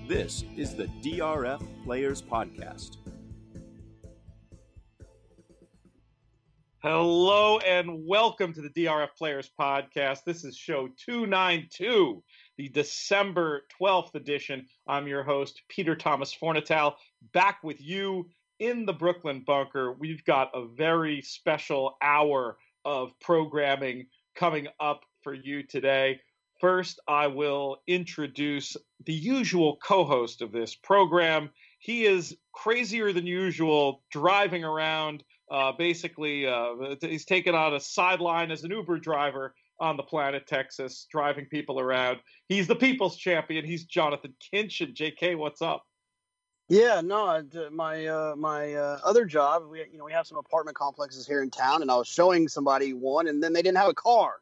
This is the DRF Players Podcast. Hello and welcome to the DRF Players Podcast. This is show 292, the December 12th edition. I'm your host, Peter Thomas Fornatal, back with you in the Brooklyn bunker. We've got a very special hour of programming coming up for you today. First, I will introduce the usual co-host of this program. He is crazier than usual, driving around. He's taken on a sideline as an Uber driver on the planet Texas, driving people around. He's the people's champion. He's Jonathan Kinchin. JK, what's up? Yeah, no, my other job, we have some apartment complexes here in town, and I was showing somebody one, and then they didn't have a car.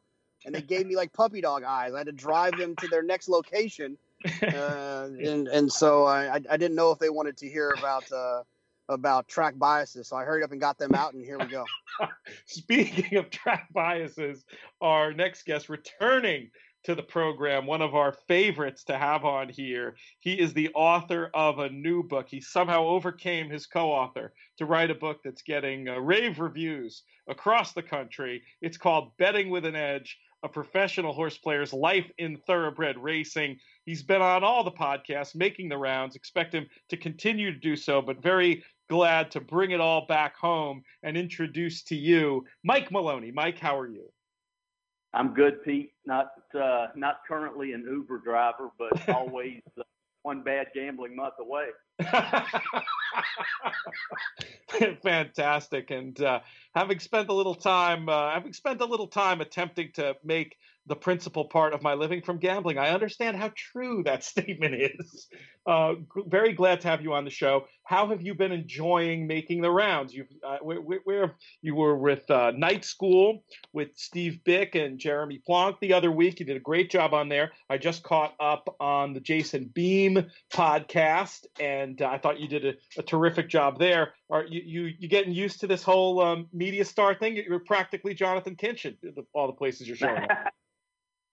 And they gave me like puppy dog eyes. I had to drive them to their next location, and so I didn't know if they wanted to hear about track biases. So I hurried up and got them out, and here we go. Speaking of track biases, our next guest returning to the program, one of our favorites to have on here. He is the author of a new book. He somehow overcame his co-author to write a book that's getting rave reviews across the country. It's called Betting with an Edge: A Professional Horse Player's Life in Thoroughbred Racing. He's been on all the podcasts, making the rounds. Expect him to continue to do so, but very glad to bring it all back home and introduce to you Mike Maloney. Mike, how are you? I'm good, Pete. Not currently an Uber driver, but always one bad gambling month away. Fantastic. And having spent a little time attempting to make the principal part of my living from gambling, I understand how true that statement is. Very glad to have you on the show. How have you been enjoying making the rounds? You were with Night School with Steve Bick and Jeremy Plonk the other week. You did a great job on there. I just caught up on the Jason Beam podcast, and I thought you did a terrific job there. Are you getting used to this whole media star thing? You're practically Jonathan Kinchin, all the places you're showing up.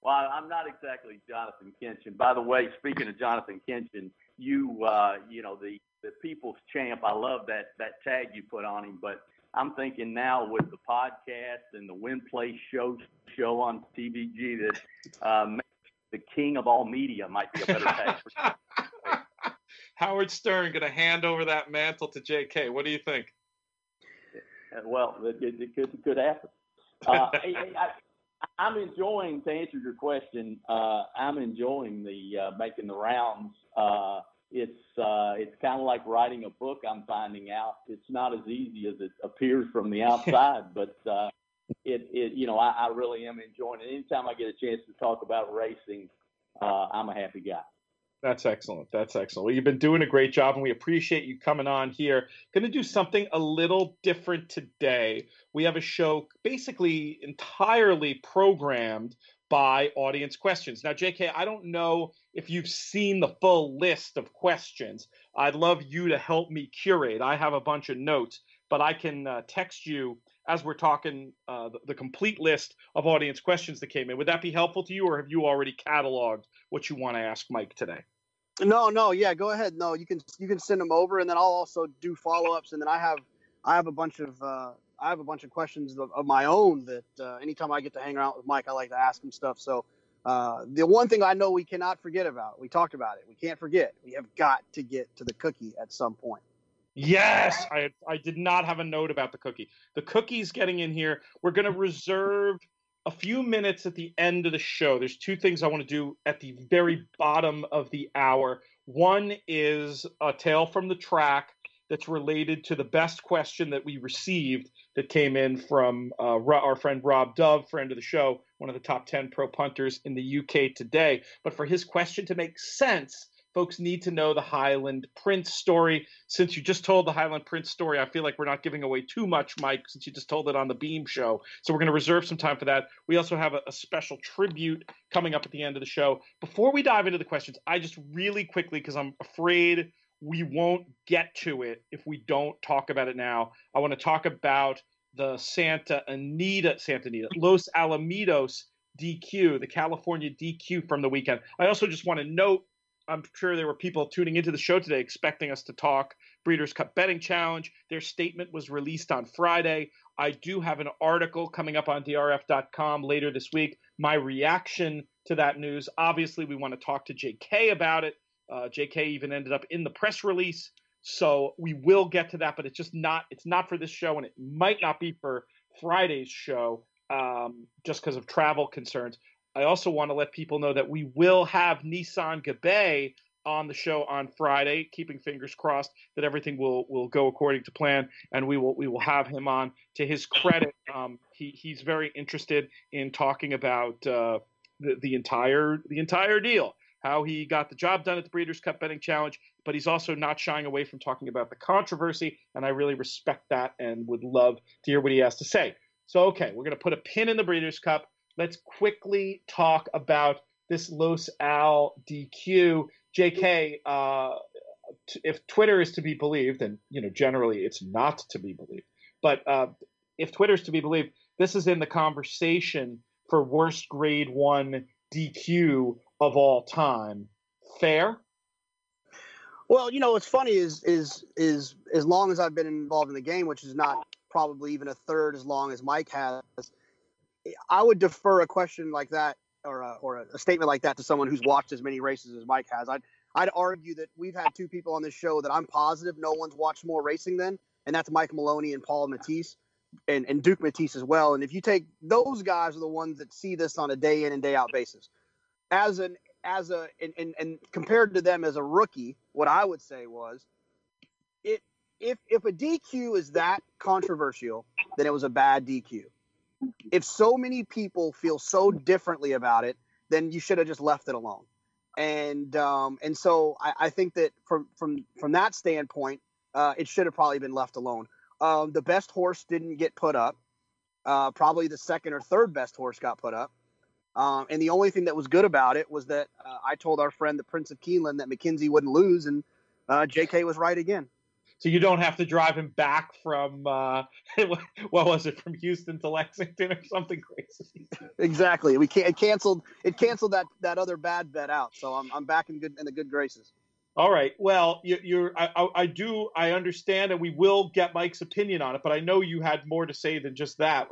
Well, I'm not exactly Jonathan Kinchin. By the way, speaking of Jonathan Kinchin, the people's champ, I love that tag you put on him, but I'm thinking now with the podcast and the Win Play show on TVG that the king of all media might be a better tag for Howard Stern going to hand over that mantle to JK. What do you think? Well, it could happen. I'm enjoying, to answer your question, I'm enjoying the making the rounds. It's kind of like writing a book. I'm finding out it's not as easy as it appears from the outside, but I really am enjoying it. Anytime I get a chance to talk about racing, I'm a happy guy. That's excellent. Well, you've been doing a great job, and we appreciate you coming on here. Going to do something a little different today. We have a show basically entirely programmed by audience questions. Now, JK, I don't know if you've seen the full list of questions. I'd love you to help me curate. I have a bunch of notes, but I can text you as we're talking the complete list of audience questions that came in. Would that be helpful to you, or have you already cataloged what you want to ask Mike today? No, yeah, go ahead. No, you can send them over, and then I'll also do follow-ups, and then I have a bunch of questions of my own that anytime I get to hang around with Mike, I like to ask him stuff. So the one thing I know we cannot forget about, we talked about it, we can't forget. We have got to get to the cookie at some point. Yes, I did not have a note about the cookie. The cookie's getting in here. We're going to reserve a few minutes at the end of the show. There's two things I want to do at the very bottom of the hour. One is a tale from the track that's related to the best question that we received that came in from our friend Rob Dove, friend of the show, one of the top 10 pro punters in the UK today. But for his question to make sense, folks need to know the Highland Prince story. Since you just told the Highland Prince story, I feel like we're not giving away too much, Mike, since you just told it on the Beam show. So we're going to reserve some time for that. We also have a special tribute coming up at the end of the show. Before we dive into the questions, I just really quickly, because I'm afraid we won't get to it if we don't talk about it now, I want to talk about the Los Alamitos DQ, the California DQ from the weekend. I also just want to note I'm sure there were people tuning into the show today expecting us to talk Breeders' Cup Betting Challenge. Their statement was released on Friday. I do have an article coming up on DRF.com later this week. My reaction to that news. Obviously, we want to talk to JK about it. JK even ended up in the press release. So we will get to that, but it's not for this show, and it might not be for Friday's show just because of travel concerns. I also want to let people know that we will have Nissan Gabe on the show on Friday, keeping fingers crossed that everything will go according to plan, and we will have him on. To his credit, he's very interested in talking about the entire deal, how he got the job done at the Breeders' Cup Betting Challenge, but he's also not shying away from talking about the controversy, and I really respect that and would love to hear what he has to say. So, okay, we're going to put a pin in the Breeders' Cup. Let's quickly talk about this Los Al DQ. JK, if Twitter is to be believed, and generally it's not to be believed, but if Twitter is to be believed, this is in the conversation for worst grade 1 DQ of all time. Fair? Well, what's funny is as long as I've been involved in the game, which is not probably even a third as long as Mike has, I would defer a question like that or a statement like that to someone who's watched as many races as Mike has. I'd argue that we've had two people on this show that I'm positive no one's watched more racing than, and that's Mike Maloney and Paul Matisse and Duke Matisse as well. And if you take those guys are the ones that see this on a day in and day out basis. And compared to them as a rookie, what I would say was if a DQ is that controversial, then it was a bad DQ. If so many people feel so differently about it, then you should have just left it alone. And so I think that from that standpoint, it should have probably been left alone. The best horse didn't get put up. Probably the second or third best horse got put up. And the only thing that was good about it was that I told our friend, the Prince of Keeneland, that McKenzie wouldn't lose, and JK was right again. So you don't have to drive him back from, what was it, from Houston to Lexington or something crazy. Exactly. It canceled that other bad bet out. So I'm back in the good graces. All right. Well, I understand, and we will get Mike's opinion on it, but I know you had more to say than just that.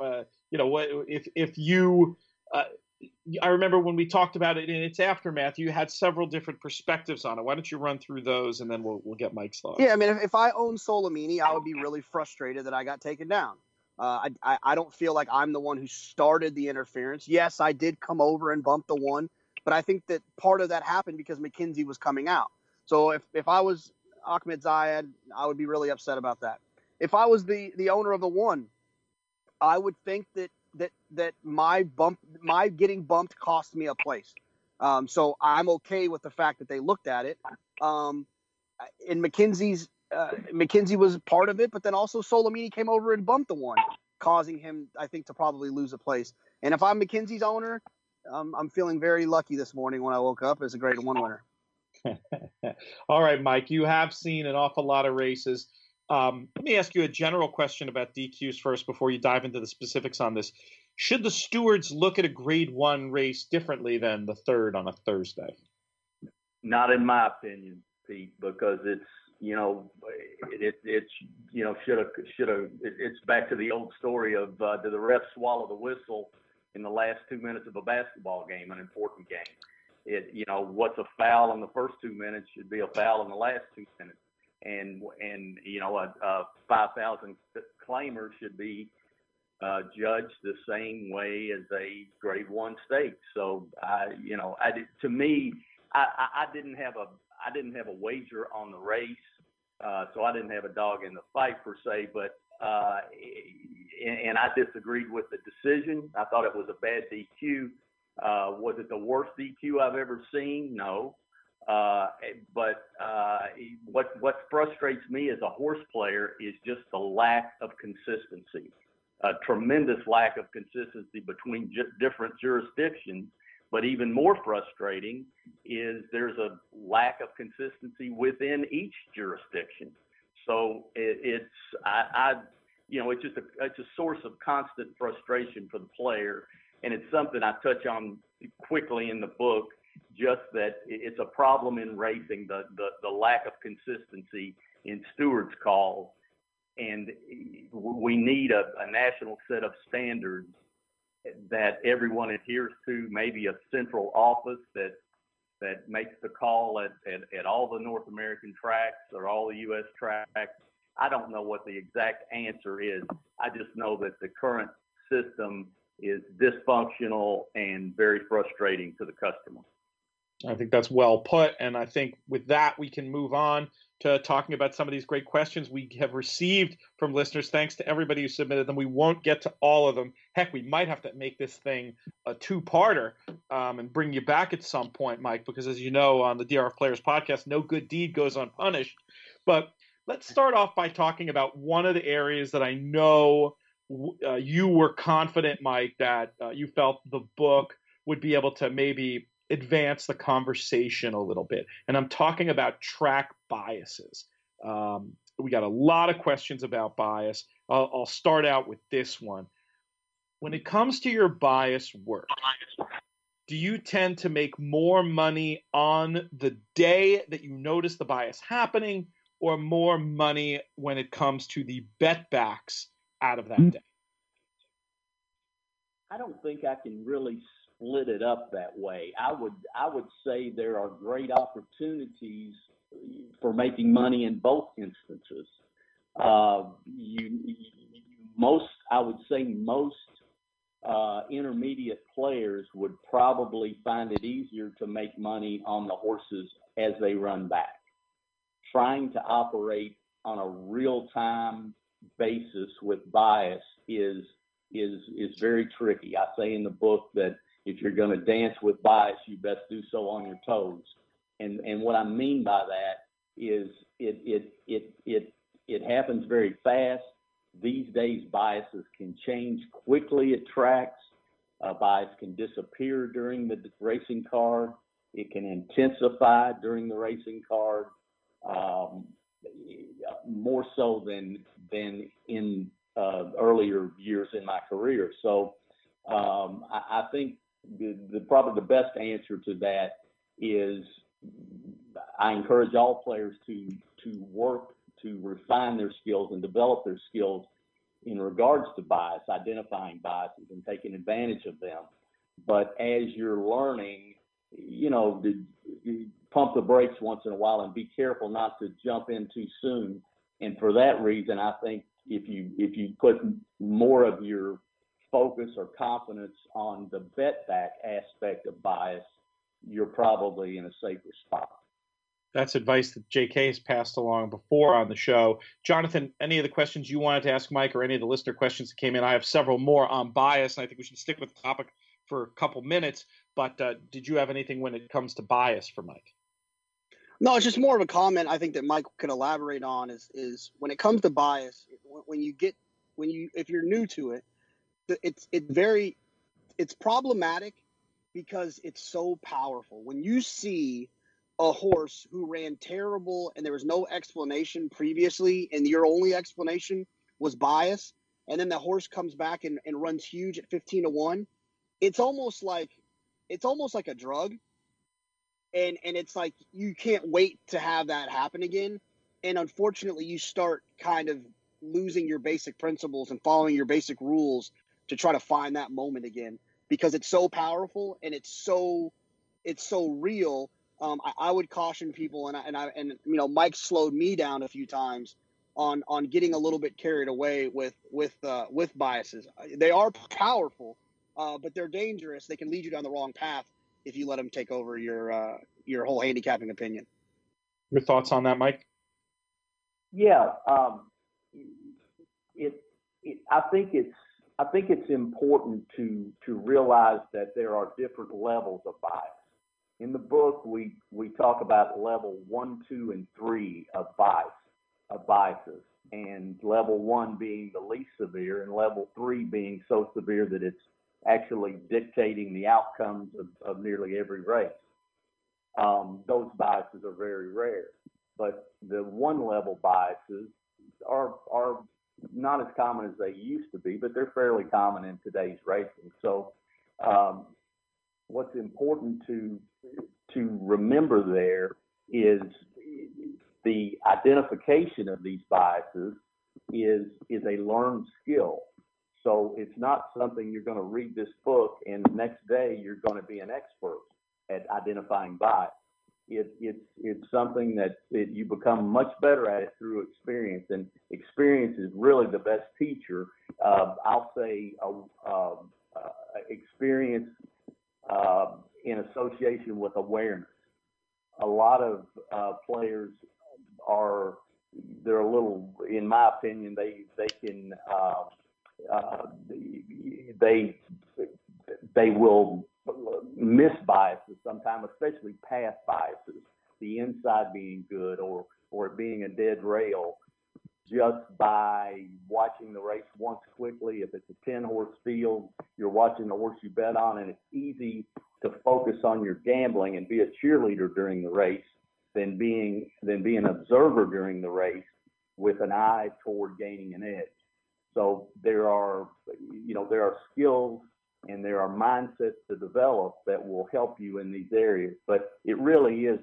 I remember when we talked about it in its aftermath, you had several different perspectives on it. Why don't you run through those, and then we'll get Mike's thoughts. Yeah, I mean, if I owned Solomini, I would be really frustrated that I got taken down. I don't feel like I'm the one who started the interference. Yes, I did come over and bump the one, but I think that part of that happened because McKenzie was coming out. So if I was Ahmed Zayed, I would be really upset about that. If I was the owner of the one, I would think that my getting bumped cost me a place. So I'm okay with the fact that they looked at it. And McKenzie was part of it, but then also Solomini came over and bumped the one, causing him, I think, to probably lose a place. And if I'm McKenzie's owner, I'm feeling very lucky this morning when I woke up as a grade 1 winner. All right, Mike, you have seen an awful lot of races. Let me ask you a general question about DQs first before you dive into the specifics on this. Should the stewards look at a grade 1 race differently than the third on a Thursday? Not in my opinion, Pete, because it's back to the old story of do the refs swallow the whistle in the last 2 minutes of a basketball game, an important game. What's a foul in the first 2 minutes should be a foul in the last 2 minutes. And a 5,000 claimer should be judged the same way as a grade 1 stake. So I didn't have a wager on the race, so I didn't have a dog in the fight per se. But and I disagreed with the decision. I thought it was a bad DQ. Was it the worst DQ I've ever seen? No. But what frustrates me as a horse player is just the lack of consistency, a tremendous lack of consistency between different jurisdictions. But even more frustrating is there's a lack of consistency within each jurisdiction. So it's a source of constant frustration for the player, and it's something I touch on quickly in the book. just that it's a problem in racing, the lack of consistency in stewards calls. And we need a national set of standards that everyone adheres to, maybe a central office that makes the call at all the North American tracks or all the U.S. tracks. I don't know what the exact answer is. I just know that the current system is dysfunctional and very frustrating to the customer. I think that's well put. And I think with that, we can move on to talking about some of these great questions we have received from listeners. Thanks to everybody who submitted them. We won't get to all of them. Heck, we might have to make this thing a two-parter and bring you back at some point, Mike, because as you know, on the DRF Players podcast, no good deed goes unpunished. But let's start off by talking about one of the areas that I know you were confident, Mike, that you felt the book would be able to maybe advance the conversation a little bit. And I'm talking about track biases. We got a lot of questions about bias. I'll start out with this one. When it comes to your bias work, do you tend to make more money on the day that you notice the bias happening, or more money when it comes to the bet backs out of that day? I don't think I can really split it up that way. I would say there are great opportunities for making money in both instances. I would say most intermediate players would probably find it easier to make money on the horses as they run back. Trying to operate on a real-time basis with bias is very tricky. I say in the book that if you're going to dance with bias, you best do so on your toes. And what I mean by that is it happens very fast. These days, biases can change quickly at tracks. Bias can disappear during the racing card. It can intensify during the racing card, more so than in earlier years in my career. So I think probably the best answer to that is I encourage all players to work to refine their skills and develop their skills in regards to bias, identifying biases and taking advantage of them. But as you're learning, pump the brakes once in a while and be careful not to jump in too soon. And for that reason, I think if you put more of your focus or confidence on the bet back aspect of bias, you're probably in a safer spot. That's advice that JK has passed along before on the show. Jonathan, any of the questions you wanted to ask Mike or any of the listener questions that came in? I have several more on bias, and I think we should stick with the topic for a couple minutes. But did you have anything when it comes to bias for Mike? No, it's just more of a comment I think that Mike could elaborate on is when it comes to bias, if you're new to it, it's problematic because it's so powerful. When you see a horse who ran terrible and there was no explanation previously, and your only explanation was bias, and then the horse comes back and runs huge at 15-1, it's almost like a drug. And it's like you can't wait to have that happen again. And unfortunately, you start kind of losing your basic principles and following your basic rules to try to find that moment again, because it's so powerful and it's so real. I would caution people, and Mike slowed me down a few times on getting a little bit carried away with biases. They are powerful, but they're dangerous. They can lead you down the wrong path if you let them take over your whole handicapping opinion. Your thoughts on that, Mike? Yeah, I think it's important to realize that there are different levels of bias. In the book, we talk about level 1, 2, and 3 of biases, and level 1 being the least severe, and level 3 being so severe that it's actually dictating the outcomes of nearly every race. Those biases are very rare, but the 1-level biases are not as common as they used to be, but they're fairly common in today's racing. So what's important to remember there is the identification of these biases is a learned skill. So it's not something you're going to read this book and the next day you're going to be an expert at identifying bias. It's something that you become much better at it through experience, and experience is really the best teacher. I'll say experience in association with awareness. A lot of players they're a little, in my opinion, they will miss biases sometimes, especially past biases, the inside being good or it being a dead rail, just by watching the race once quickly. If it's a 10-horse field, you're watching the horse you bet on, and it's easy to focus on your gambling and be a cheerleader during the race than be an observer during the race with an eye toward gaining an edge. So there are skills and there are mindsets to develop that will help you in these areas. But it really is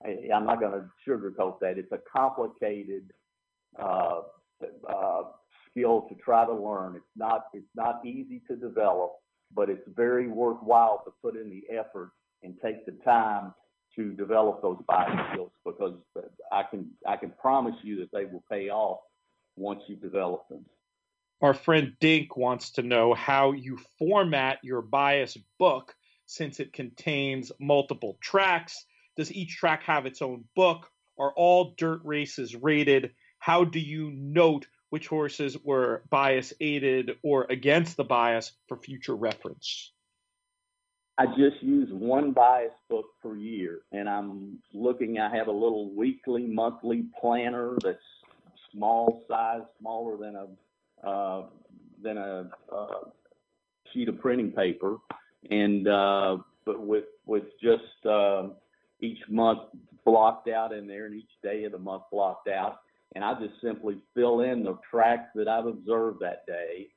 I'm not going to sugarcoat that. It's a complicated skill to try to learn. It's not easy to develop, but it's very worthwhile to put in the effort and take the time to develop those bias skills, because I can promise you that they will pay off once you develop them. Our friend Dink wants to know how you format your bias book, since it contains multiple tracks. Does each track have its own book? Are all dirt races rated? How do you note which horses were bias aided or against the bias for future reference? I just use one bias book per year, and I have a little weekly, monthly planner that's small size, smaller than a sheet of printing paper, and but with just each month blocked out in there and each day of the month blocked out, and I just simply fill in the tracks that I've observed that day,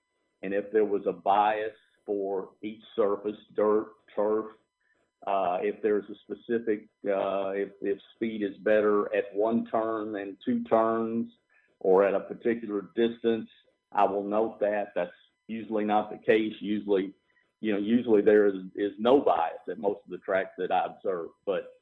and if there was a bias for each surface, dirt, turf, if there's a specific, if speed is better at one turn than two turns, or at a particular distance, I will note that. That's usually not the case. Usually there is no bias at most of the tracks that I observe, but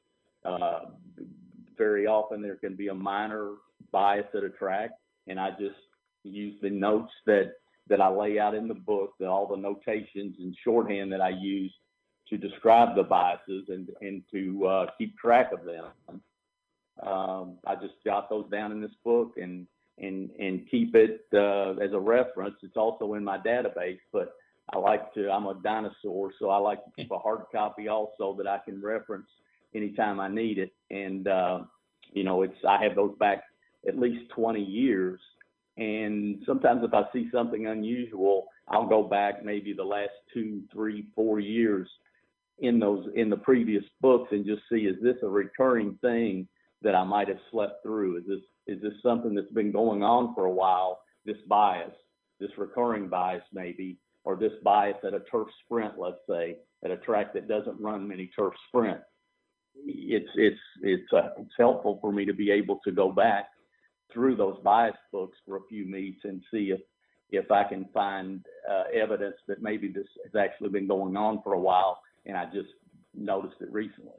very often there can be a minor bias at a track, and I just use the notes that I lay out in the book, all the notations and shorthand that I use to describe the biases and to keep track of them. I just jot those down in this book and keep it as a reference. It's also in my database, but I'm a dinosaur, so I like to keep a hard copy also that I can reference anytime I need it. And, I have those back at least 20 years. And sometimes if I see something unusual, I'll go back maybe the last 2, 3, 4 years in the previous books and just see, is this a recurring thing that I might have slept through? Is this something that's been going on for a while, this bias, this recurring bias maybe, or this bias at a turf sprint, let's say, at a track that doesn't run many turf sprints? It's helpful for me to be able to go back through those bias books for a few meets and see if I can find evidence that maybe this has actually been going on for a while and I just noticed it recently.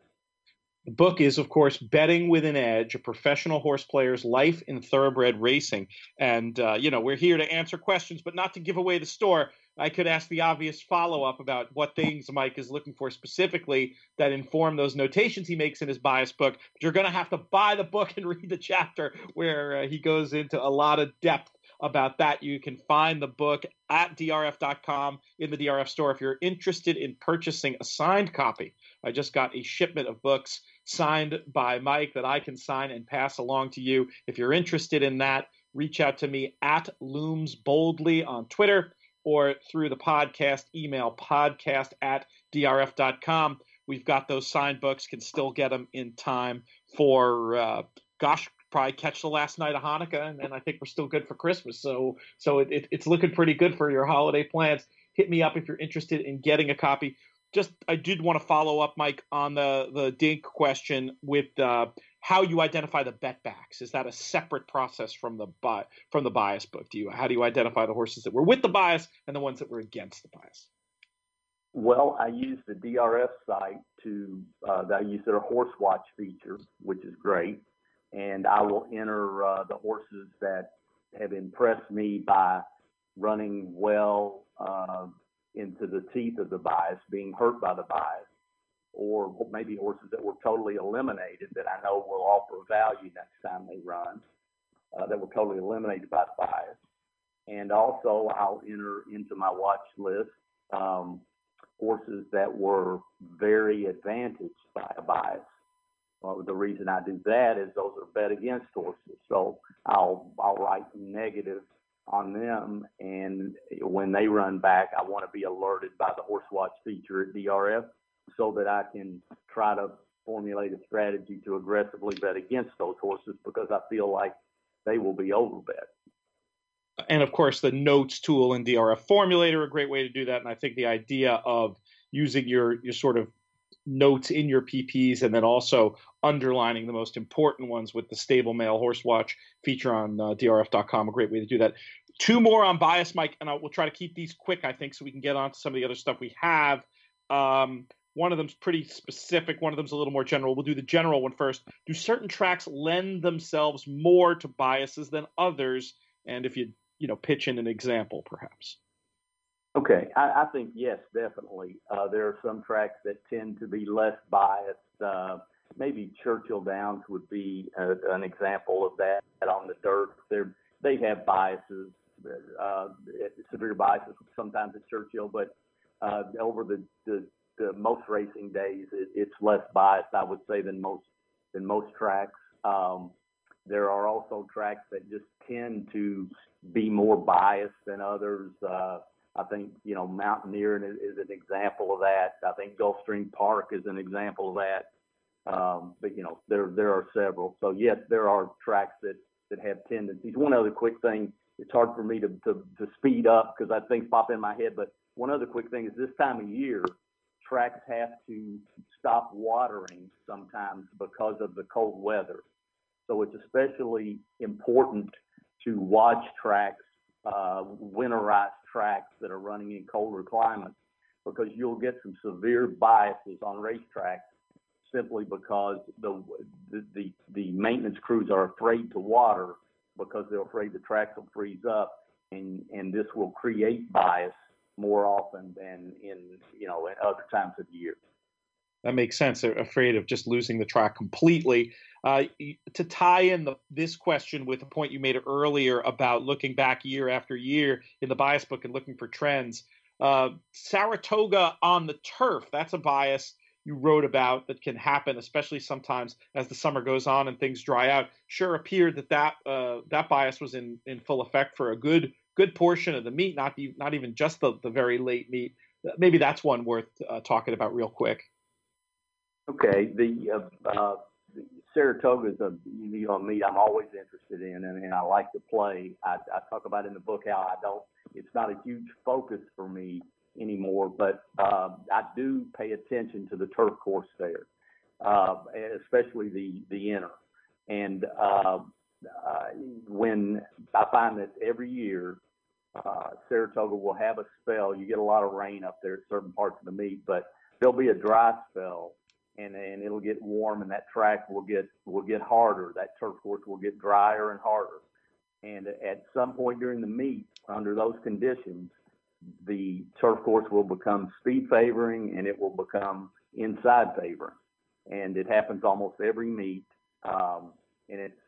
The book is, of course, Betting with an Edge, a professional horse player's life in thoroughbred racing. And, we're here to answer questions, but not to give away the store. I could ask the obvious follow-up about what things Mike is looking for specifically that inform those notations he makes in his bias book. But you're going to have to buy the book and read the chapter where he goes into a lot of depth about that. You can find the book at drf.com in the DRF store. If you're interested in purchasing a signed copy, I just got a shipment of books signed by Mike that I can sign and pass along to you. If you're interested in that, reach out to me at Looms Boldly on Twitter or through the podcast email, podcast@drf.com. We've got those signed books, can still get them in time for, probably catch the last night of Hanukkah, and I think we're still good for Christmas. So it's looking pretty good for your holiday plans. Hit me up if you're interested in getting a copy. I did want to follow up, Mike, on the Dink question with how you identify the bet backs. Is that a separate process from the bias book? How do you identify the horses that were with the bias and the ones that were against the bias? Well, I use the DRF site I use their horse watch feature, which is great. And I will enter the horses that have impressed me by running well into the teeth of the bias, being hurt by the bias, or maybe horses that were totally eliminated that I know will offer value next time they run, that were totally eliminated by the bias. And also I'll enter into my watch list horses that were very advantaged by a bias. The reason I do that is those are bet against horses. So I'll write negative on them, and when they run back, I want to be alerted by the horse watch feature at DRF so that I can try to formulate a strategy to aggressively bet against those horses because I feel like they will be overbet. And of course, the notes tool in DRF Formulator, a great way to do that. And I think the idea of using your sort of notes in your PPs and then also underlining the most important ones with the stable male horse watch feature on drf.com, a great way to do that. Two more on bias, Mike, and we'll try to keep these quick, I think, so we can get on to some of the other stuff we have. One of them's pretty specific. One of them's a little more general. We'll do the general one first. Do certain tracks lend themselves more to biases than others? And if you pitch in an example, perhaps. Okay, I think yes, definitely. There are some tracks that tend to be less biased. Maybe Churchill Downs would be an example of that on the dirt. They have biases, severe biases sometimes at Churchill, but over the most racing days, it's less biased, I would say, than most tracks. There are also tracks that just tend to be more biased than others. I think, Mountaineer is an example of that. I think Gulfstream Park is an example of that. But there are several. So yes, there are tracks that have tendencies. One other quick thing, it's hard for me to speed up because things pop in my head. But one other quick thing is this time of year, tracks have to stop watering sometimes because of the cold weather. So it's especially important to watch tracks, winterized tracks that are running in colder climates, because you'll get some severe biases on racetracks simply because the maintenance crews are afraid to water because they're afraid the tracks will freeze up, and this will create bias more often than in other times of the year. That makes sense. They're afraid of just losing the track completely. To tie in this question with the point you made earlier about looking back year after year in the bias book and looking for trends, Saratoga on the turf, that's a bias you wrote about that can happen, especially sometimes as the summer goes on and things dry out. Sure appeared that bias was in full effect for a good portion of the meet, not even just the very late meet. Maybe that's one worth talking about real quick. Okay, the Saratoga is a meet I'm always interested in, and I like to play. I talk about in the book how it's not a huge focus for me anymore, but I do pay attention to the turf course there, especially the inner. And when I find that every year Saratoga will have a spell, you get a lot of rain up there at certain parts of the meet, but there'll be a dry spell. And it'll get warm, and that track will get harder. That turf course will get drier and harder. And at some point during the meet, under those conditions, the turf course will become speed favoring, and it will become inside favoring. And it happens almost every meet. And it's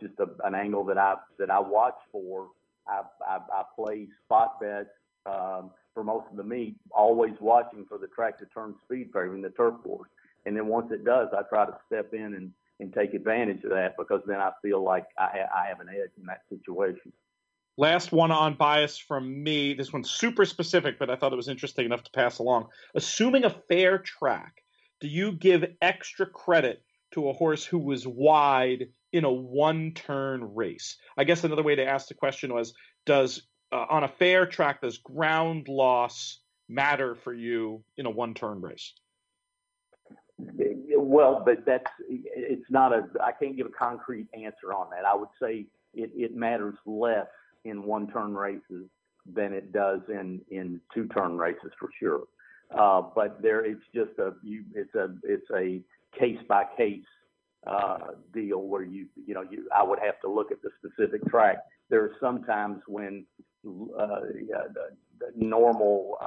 just an angle that I watch for. I play spot bets for most of the meet, always watching for the track to turn speed favoring the turf course. And then once it does, I try to step in and take advantage of that, because then I feel like I have an edge in that situation. Last one on bias from me. This one's super specific, but I thought it was interesting enough to pass along. Assuming a fair track, do you give extra credit to a horse who was wide in a one-turn race? I guess another way to ask the question was, on a fair track, does ground loss matter for you in a one-turn race? Well, but it's not I can't give a concrete answer on that. I would say it matters less in one-turn races than it does in two-turn races for sure. But it's just it's a case-by-case deal where I would have to look at the specific track. There are some times when the normal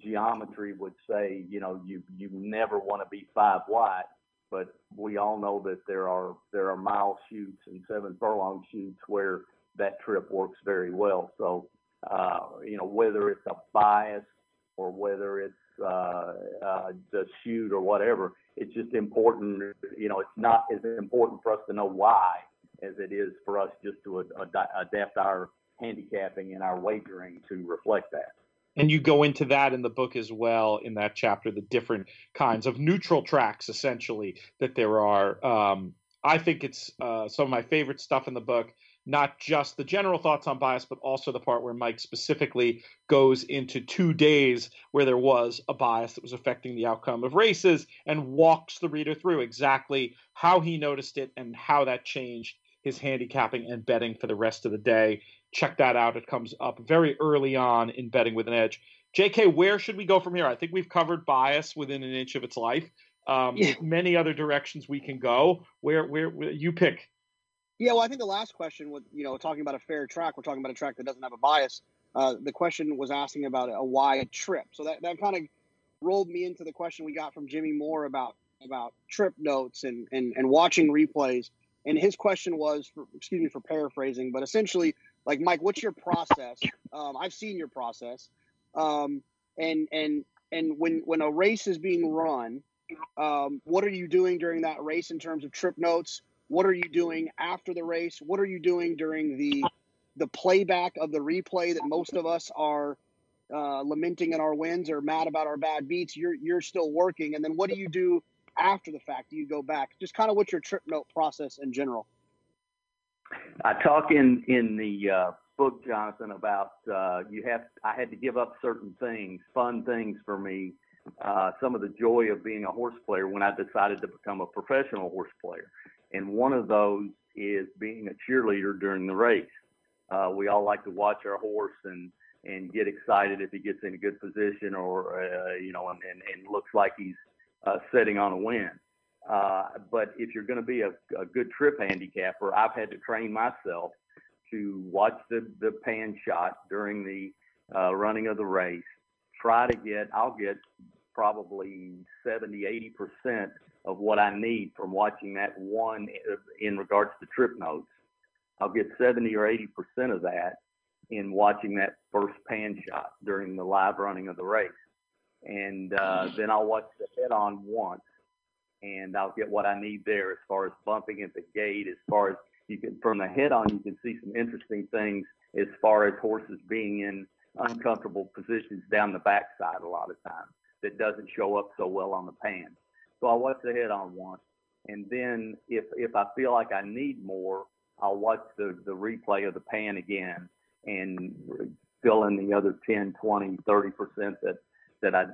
geometry would say, you never want to be 5 wide, but we all know that there are mile chutes and 7 furlong chutes where that trip works very well. So, whether it's a bias or whether it's the chute or whatever, it's just important. It's not as important for us to know why as it is for us just to adapt our handicapping and our wagering to reflect that. And you go into that in the book as well, in that chapter, the different kinds of neutral tracks, essentially, that there are. I think it's some of my favorite stuff in the book, not just the general thoughts on bias, but also the part where Mike specifically goes into 2 days where there was a bias that was affecting the outcome of races and walks the reader through exactly how he noticed it and how that changed his handicapping and betting for the rest of the day. Check that out. It comes up very early on in Betting with an Edge. JK, where should we go from here? I think we've covered bias within an inch of its life. Many other directions we can go. Where you pick? Yeah, well, I think the last question was, talking about a fair track, we're talking about a track that doesn't have a bias. The question was asking about a wide trip. So that kind of rolled me into the question we got from Jimmy Moore about trip notes and watching replays. And his question was, excuse me for paraphrasing, but essentially, like, Mike, what's your process? I've seen your process. And when a race is being run, what are you doing during that race in terms of trip notes? What are you doing after the race? What are you doing during the playback of the replay that most of us are lamenting in our wins or mad about our bad beats? You're still working. And then what do you do after the fact? Do you go back? Just kind of what's your trip note process in general? I talk in the book, Jonathan, about I had to give up certain things, fun things for me, some of the joy of being a horse player when I decided to become a professional horse player. And one of those is being a cheerleader during the race. We all like to watch our horse and get excited if he gets in a good position or, and looks like he's setting on a win. But if you're going to be a good trip handicapper, I've had to train myself to watch the pan shot during the running of the race. I'll get probably 70-80% of what I need from watching that one in regards to trip notes. I'll get 70 or 80% of that in watching that first pan shot during the live running of the race. And then I'll watch the head on once, and I'll get what I need there as far as bumping at the gate. As far as from the head on, you can see some interesting things as far as horses being in uncomfortable positions down the backside a lot of times that doesn't show up so well on the pan. So I'll watch the head on once, and then if I feel like I need more, I'll watch the replay of the pan again and fill in the other 10, 20, 30%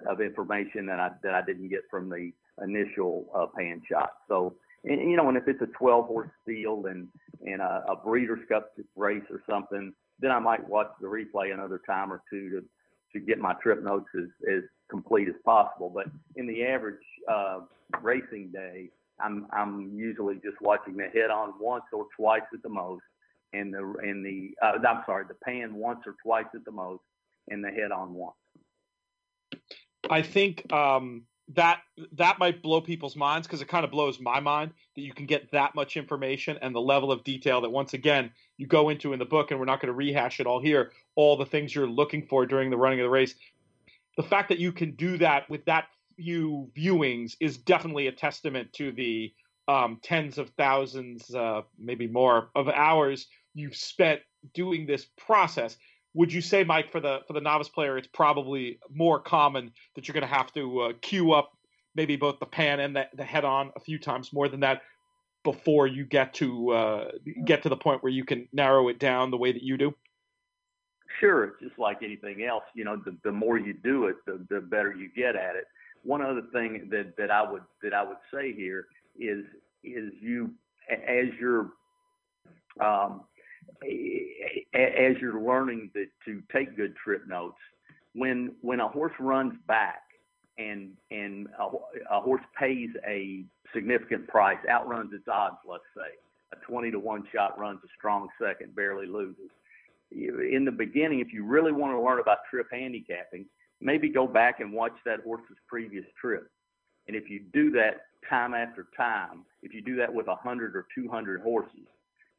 of information that I didn't get from the initial pan shot. So, and if it's a 12-horse field and a Breeders' Cup race or something, then I might watch the replay another time or two to get my trip notes as complete as possible. But in the average racing day, I'm usually just watching the head on once or twice at the most, and the pan once or twice at the most, and the head on once. I think that might blow people's minds, because it kind of blows my mind that you can get that much information and the level of detail that, once again, you go into in the book, and we're not going to rehash it all here, all the things you're looking for during the running of the race. The fact that you can do that with that few viewings is definitely a testament to the tens of thousands, maybe more, of hours you've spent doing this process. Would you say, Mike, for the novice player, it's probably more common that you're going to have to queue up maybe both the pan and the head on a few times more than that before you get to the point where you can narrow it down the way that you do? Sure, it's just like anything else. You know, the more you do it, the better you get at it. One other thing that I would say here is you as you're learning to take good trip notes, when a horse runs back and a horse pays a significant price, outruns its odds, let's say a 20-to-1 shot runs a strong second, barely loses. In the beginning, if you really want to learn about trip handicapping, maybe go back and watch that horse's previous trip. And if you do that time after time, if you do that with 100 or 200 horses,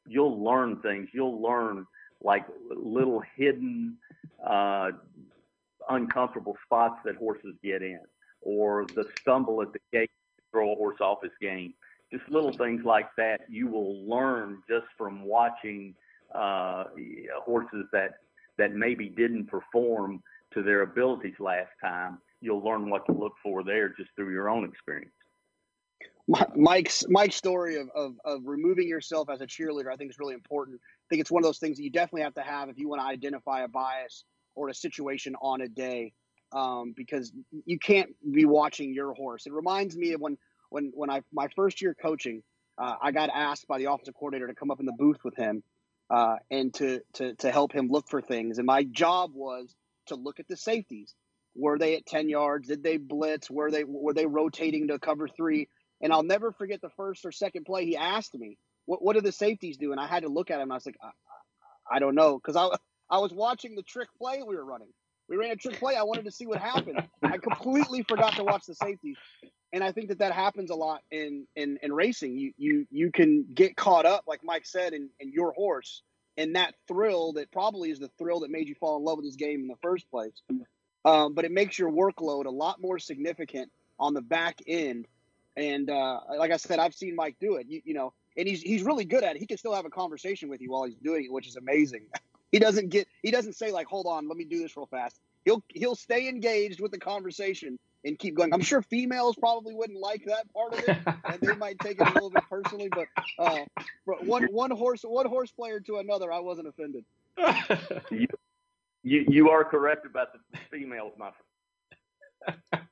you'll learn things. You'll learn like little hidden, uncomfortable spots that horses get in, or the stumble at the gate to throw a horse off his game. Just little things like that you will learn just from watching horses that maybe didn't perform to their abilities last time. You'll learn what to look for there just through your own experience. Mike's story of removing yourself as a cheerleader, I think, is really important. I think it's one of those things that you definitely have to have if you want to identify a bias or a situation on a day, because you can't be watching your horse. It reminds me of when my first year coaching, I got asked by the offensive coordinator to come up in the booth with him and to help him look for things. And my job was to look at the safeties. Were they at 10 yards? Did they blitz? Were they rotating to cover 3? And I'll never forget the first or second play. He asked me, what did the safeties do? And I had to look at him. And I was like, I don't know. Because I was watching the trick play we were running. We ran a trick play. I wanted to see what happened. I completely forgot to watch the safeties. And I think that happens a lot in racing. You can get caught up, like Mike said, in your horse, and that thrill that probably is the thrill that made you fall in love with this game in the first place. But it makes your workload a lot more significant on the back end. And like I said, I've seen Mike do it. You know, and he's really good at it. He can still have a conversation with you while he's doing it, which is amazing. He doesn't say like, hold on, let me do this real fast. He'll stay engaged with the conversation and keep going. I'm sure females probably wouldn't like that part of it, and they might take it a little bit personally. But one horse player to another, I wasn't offended. You are correct about the females, my friend.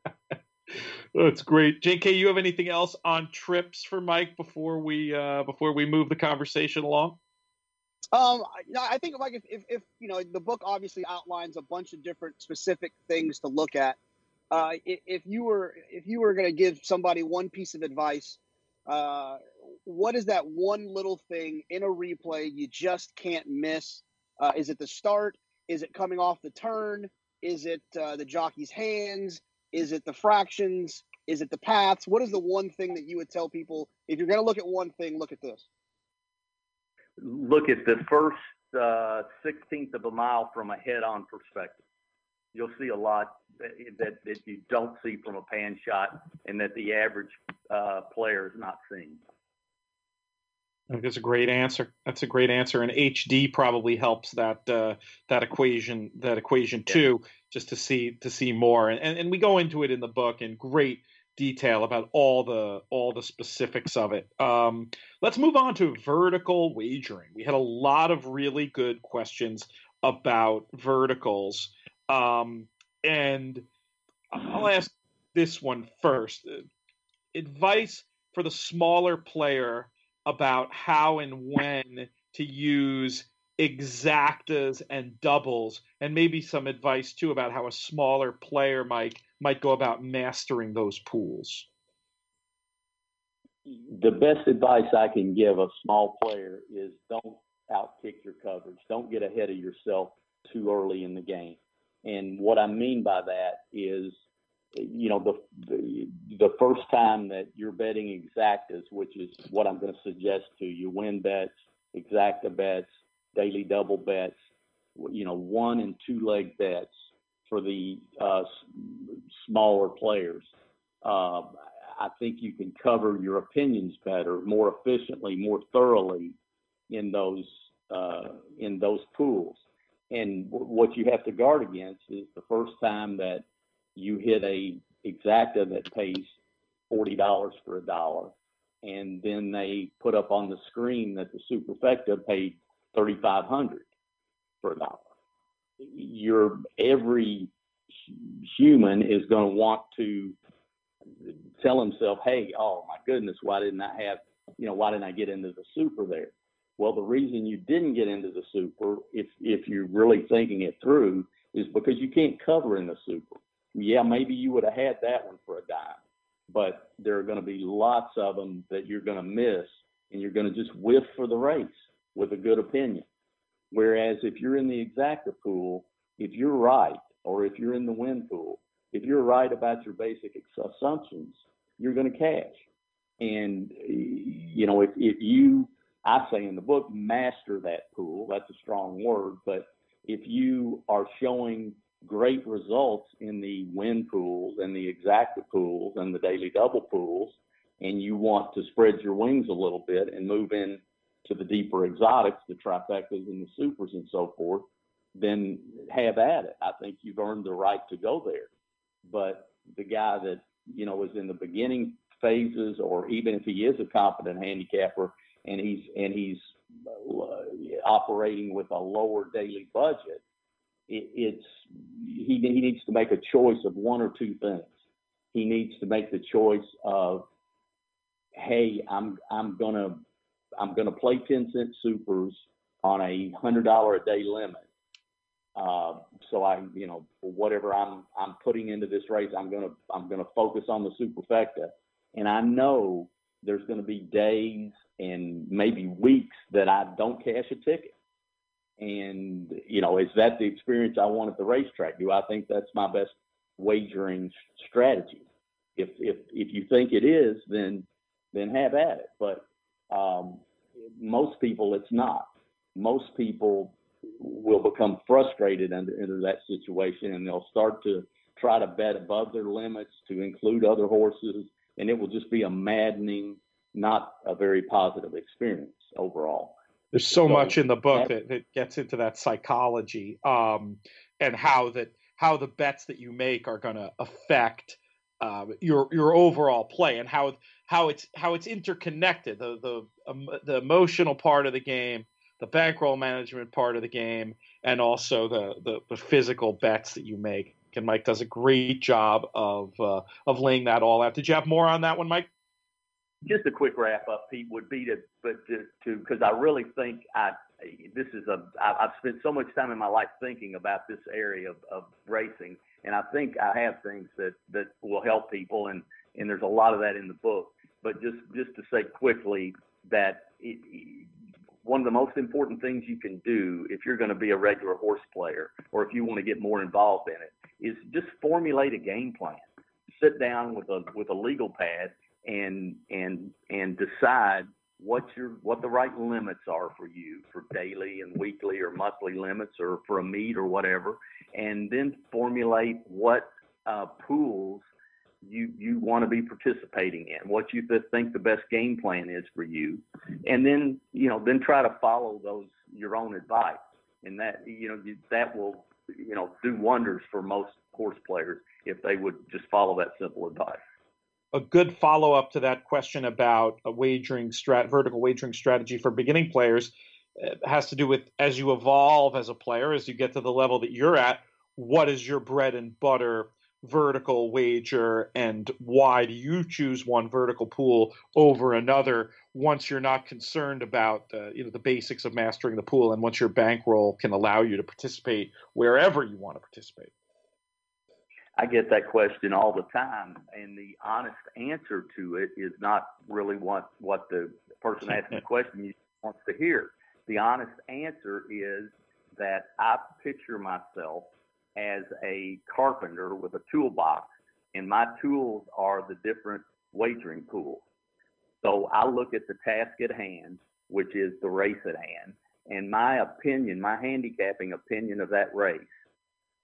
That's great. JK, you have anything else on trips for Mike before we move the conversation along? I think like if you know, the book obviously outlines a bunch of different specific things to look at. If you were going to give somebody one piece of advice, what is that one little thing in a replay you just can't miss? Is it the start? Is it coming off the turn? Is it the jockey's hands? Is it the fractions? Is it the paths? What is the one thing that you would tell people, if you're going to look at one thing, look at this? Look at the first 16th of a mile from a head-on perspective. You'll see a lot that you don't see from a pan shot and that the average player is not seeing. I think that's a great answer. That's a great answer, and HD probably helps that equation too, just to see more. And we go into it in the book in great detail about all the specifics of it. Let's move on to vertical wagering. We had a lot of really good questions about verticals, and I'll ask this one first. Advice for the smaller player about how and when to use exactas and doubles, and maybe some advice too about how a smaller player might go about mastering those pools. The best advice I can give a small player is don't outkick your coverage. Don't get ahead of yourself too early in the game. And what I mean by that is, you know, the first time that you're betting exactas, which is what I'm going to suggest to you, win bets, exacta bets, daily double bets, you know, 1 and 2 leg bets for the smaller players. I think you can cover your opinions better, more efficiently, more thoroughly in those pools. And what you have to guard against is the first time that you hit a exacta that pays $40 for $1, and then they put up on the screen that the superfecta paid $3,500 for $1. every human is going to want to tell himself, hey, oh my goodness, why didn't I get into the super there? Well, the reason you didn't get into the super, if you're really thinking it through, is because you can't cover in the super. Yeah, maybe you would have had that one for a dime, but there are going to be lots of them that you're going to miss, and you're going to just whiff for the race with a good opinion. Whereas if you're in the exacta pool, if you're right, or if you're in the win pool, if you're right about your basic assumptions, you're going to cash. And, if you, I say in the book, master that pool, that's a strong word, but if you are showing great results in the win pools and the exacta pools and the daily double pools, and you want to spread your wings a little bit and move in to the deeper exotics, the trifectas and the supers and so forth, then have at it. I think you've earned the right to go there. But the guy that, is in the beginning phases, or even if he is a competent handicapper and he's operating with a lower daily budget, he needs to make a choice of one or two things. He needs to make the choice of, hey, I'm gonna play 10-cent supers on a $100 a day limit. So whatever I'm putting into this race, I'm gonna focus on the superfecta, and I know there's going to be days and maybe weeks that I don't cash a ticket. And is that the experience I want at the racetrack? Do I think that's my best wagering strategy? If you think it is, then have at it. But most people, it's not. Most people will become frustrated under that situation, and they'll start to try to bet above their limits to include other horses, and it will just be a maddening, not a very positive experience overall. There's so much in the book that gets into that psychology, and how the bets that you make are going to affect your overall play, and how it's interconnected. The emotional part of the game, the bankroll management part of the game, and also the physical bets that you make. And Mike does a great job of laying that all out. Did you have more on that one, Mike? Just a quick wrap up, Pete, would be because I really think I've spent so much time in my life thinking about this area of racing, and I think I have things that will help people, and there's a lot of that in the book. But just to say quickly that one of the most important things you can do if you're going to be a regular horse player, or if you want to get more involved in it, is just formulate a game plan. Sit down with a legal pad and decide what the right limits are for you for daily and weekly or monthly limits, or for a meet or whatever, and then formulate what pools you want to be participating in, what you think the best game plan is for you, and then try to follow your own advice, and that that will do wonders for most horse players if they would just follow that simple advice. A good follow-up to that question about a vertical wagering strategy for beginning players has to do with, as you evolve as a player, as you get to the level that you're at, what is your bread and butter vertical wager, and why do you choose one vertical pool over another once you're not concerned about the basics of mastering the pool, and once your bankroll can allow you to participate wherever you want to participate? I get that question all the time, and the honest answer to it is not really what the person asking the question wants to hear. The honest answer is that I picture myself as a carpenter with a toolbox, and my tools are the different wagering pools. So I look at the task at hand, which is the race at hand, and my handicapping opinion of that race,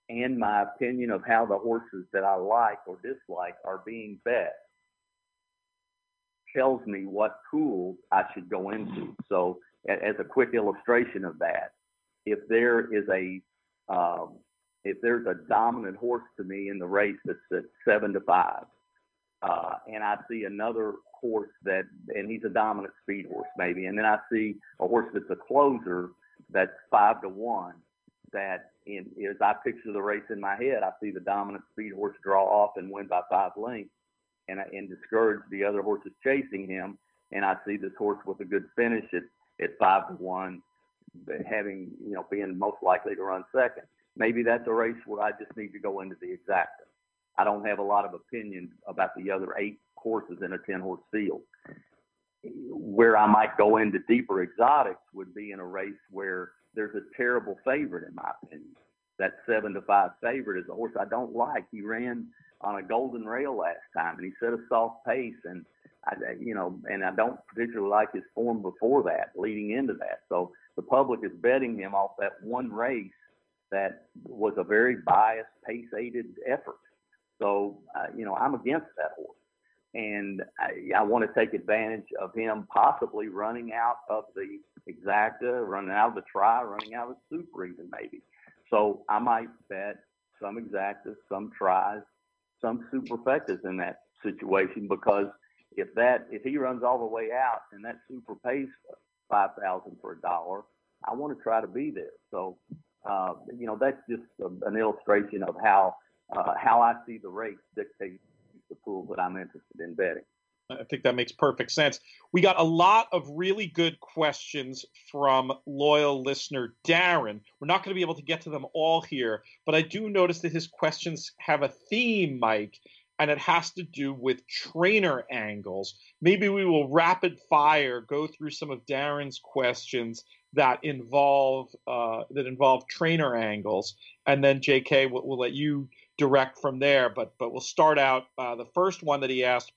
and my opinion of how the horses that I like or dislike are being bet, tells me what pool I should go into. So as a quick illustration of that, if there's a dominant horse to me in the race that's at 7-5, and I see another horse and he's a dominant speed horse maybe, and then I see a horse that's a closer that's 5-1, that And as I picture the race in my head, I see the dominant speed horse draw off and win by 5 lengths, and discourage the other horses chasing him. And I see this horse with a good finish at 5-1, having, being most likely to run second. Maybe that's a race where I just need to go into the exacta. I don't have a lot of opinions about the other 8 horses in a 10-horse field. Where I might go into deeper exotics would be in a race where there's a terrible favorite, in my opinion. That 7-5 favorite is a horse I don't like. He ran on a golden rail last time, and he set a soft pace, and I don't particularly like his form before that, leading into that. So the public is betting him off that one race that was a very biased, pace-aided effort. So, I'm against that horse. And I want to take advantage of him possibly running out of the exacta, running out of the try, running out of the super even maybe. So I might bet some exactas, some tries, some superfectas in that situation, because if he runs all the way out and that super pays $5,000 for $1, I want to try to be there. So, that's just an illustration of how I see the race dictate the pool that I'm interested in betting. I think that makes perfect sense. We got a lot of really good questions from loyal listener Darren. We're not going to be able to get to them all here, but I do notice that his questions have a theme, Mike, and it has to do with trainer angles. Maybe we will rapid fire go through some of Darren's questions that involve trainer angles, and then JK will let you direct from there. But we'll start out. The first one that he asked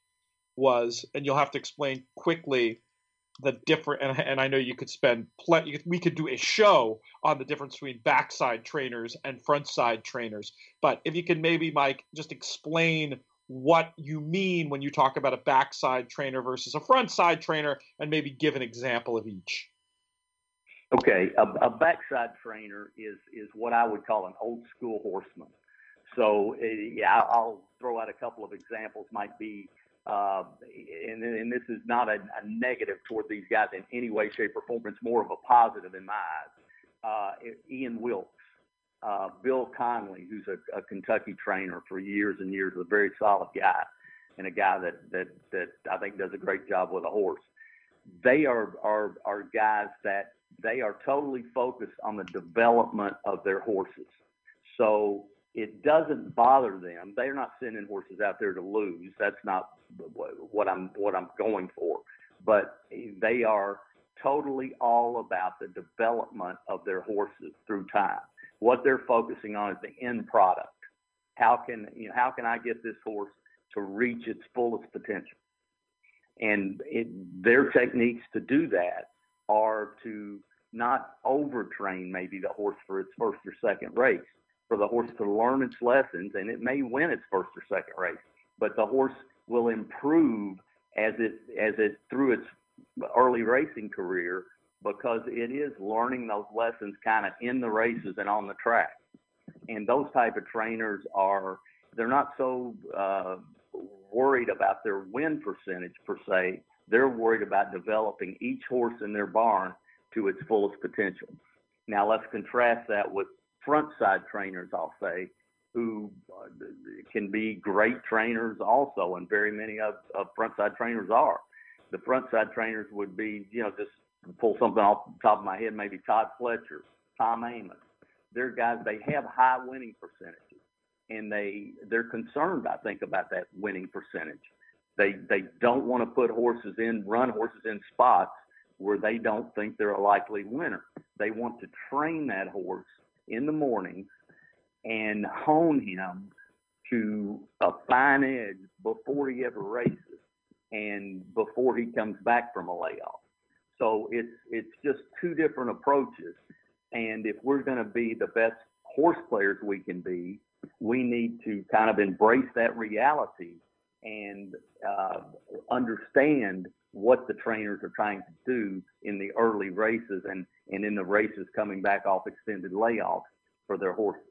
was, and you'll have to explain quickly the different. And I know you could spend we could do a show on the difference between backside trainers and front side trainers. But if you can maybe, Mike, just explain what you mean when you talk about a backside trainer versus a front side trainer, and maybe give an example of each. Okay, a backside trainer is what I would call an old school horseman. So I'll throw out a couple of examples. Might be, and this is not a negative toward these guys in any way, shape, or form. It's more of a positive in my eyes. Ian Wilkes, Bill Conley, who's a Kentucky trainer for years and years, a very solid guy, and a guy that I think does a great job with a horse. They are guys that they are totally focused on the development of their horses. So it doesn't bother them. They're not sending horses out there to lose. That's not what I'm going for. But they are totally all about the development of their horses through time. What they're focusing on is the end product. How can I get this horse to reach its fullest potential? And their techniques to do that are to not overtrain maybe the horse for its first or second race, for the horse to learn its lessons, and it may win its first or second race, but the horse will improve as it through its early racing career, because it is learning those lessons kind of in the races and on the track. And those type of trainers they're not so worried about their win percentage per se. They're worried about developing each horse in their barn to its fullest potential. Now let's contrast that with front side trainers, I'll say, who can be great trainers also, and very many of front side trainers are. The front side trainers would be, just pull something off the top of my head, maybe Todd Fletcher, Tom Amos. They're guys, they have high winning percentages, and they're concerned, I think, about that winning percentage. They don't want to run horses in spots where they don't think they're a likely winner. They want to train that horse in the morning and hone him to a fine edge before he ever races and before he comes back from a layoff. So it's just two different approaches. And if we're going to be the best horse players we can be, we need to kind of embrace that reality and understand what the trainers are trying to do in the early races and in the races coming back off extended layoffs for their horses.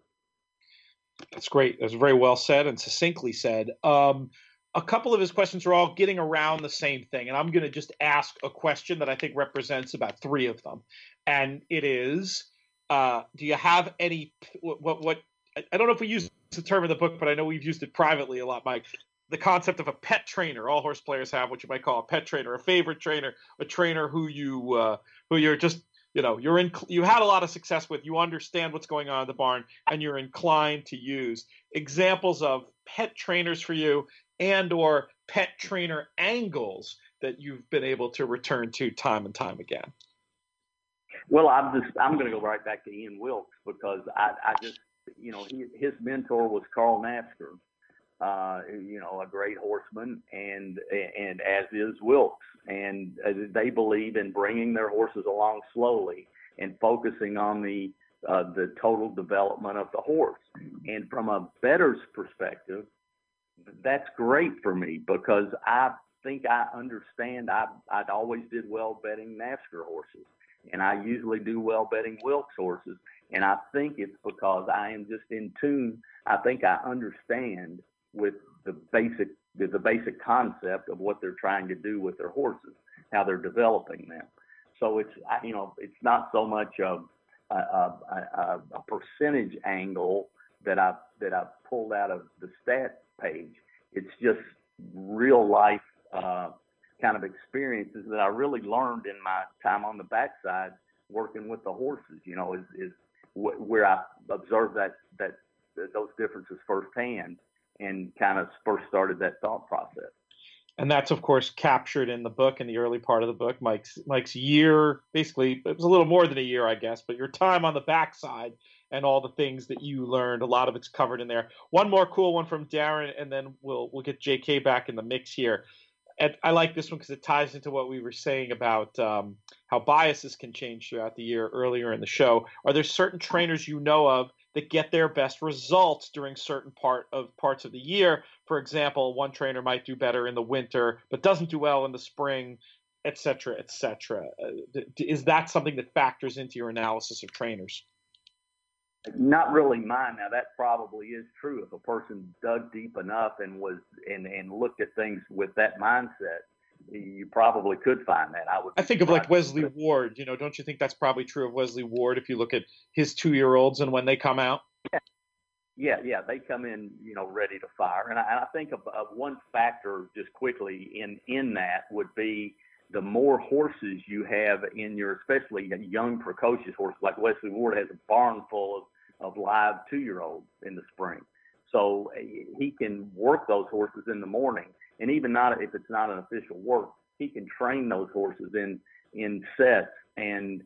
That's great. That's very well said and succinctly said. A couple of his questions are all getting around the same thing, and I'm going to just ask a question that I think represents about 3 of them. And it is, Do you have any what I don't know if we use the term in the book, but I know we've used it privately a lot, Mike. The concept of a pet trainer. All horse players have what you might call a pet trainer, a favorite trainer, a trainer who you're just, you had a lot of success with, you understand what's going on in the barn, and you're inclined to use. Examples of pet trainers for you and or pet trainer angles that you've been able to return to time and time again. Well, I'm going to go right back to Ian Wilkes, because I just, his mentor was Carl Nasker, a great horseman, and as is Wilkes. And they believe in bringing their horses along slowly and focusing on the total development of the horse. And from a bettor's perspective, that's great for me, because I think I understand. I'd always did well betting Nasker horses, and I usually do well betting Wilkes horses. And I think it's because I am just in tune. I think I understand with the basic concept of what they're trying to do with their horses, how they're developing them. So it's not so much a percentage angle that I pulled out of the stat page. It's just real life kind of experiences that I really learned in my time on the backside working with the horses. Is where I observed that those differences firsthand, and kind of first started that thought process. And that's, of course, captured in the book, in the early part of the book. Mike's year, basically, it was a little more than a year, I guess, but your time on the backside and all the things that you learned, a lot of it's covered in there. One more cool one from Darren, and then we'll get JK back in the mix here. And I like this one because it ties into what we were saying about how biases can change throughout the year earlier in the show. Are there certain trainers you know of that get their best results during certain parts of the year? For example, one trainer might do better in the winter, but doesn't do well in the spring, et cetera, et cetera. Is that something that factors into your analysis of trainers? Not really mine. Now, that probably is true. If a person dug deep enough and looked at things with that mindset, you probably could find that. I think of like Wesley Ward. Don't you think that's probably true of Wesley Ward if you look at his 2-year-olds and when they come out? Yeah, they come in, ready to fire. And I think of one factor just quickly in that would be the more horses you have in your, especially young, precocious horses, like Wesley Ward has a barn full of live 2-year-olds in the spring. So he can work those horses in the morning, and even not if it's not an official work, he can train those horses in sets and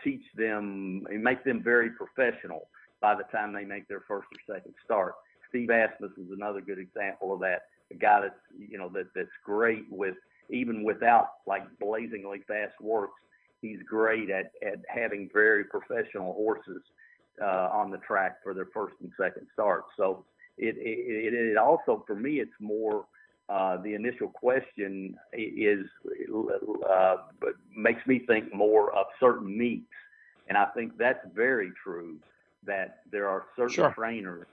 teach them and make them very professional by the time they make their first or second start. Steve Asmus is another good example of that. A guy that's that's great with, even without like blazingly fast works, he's great at having very professional horses on the track for their first and second start. So it also, for me, it's more the initial question but makes me think more of certain meets, and I think that's very true. That there are certain trainers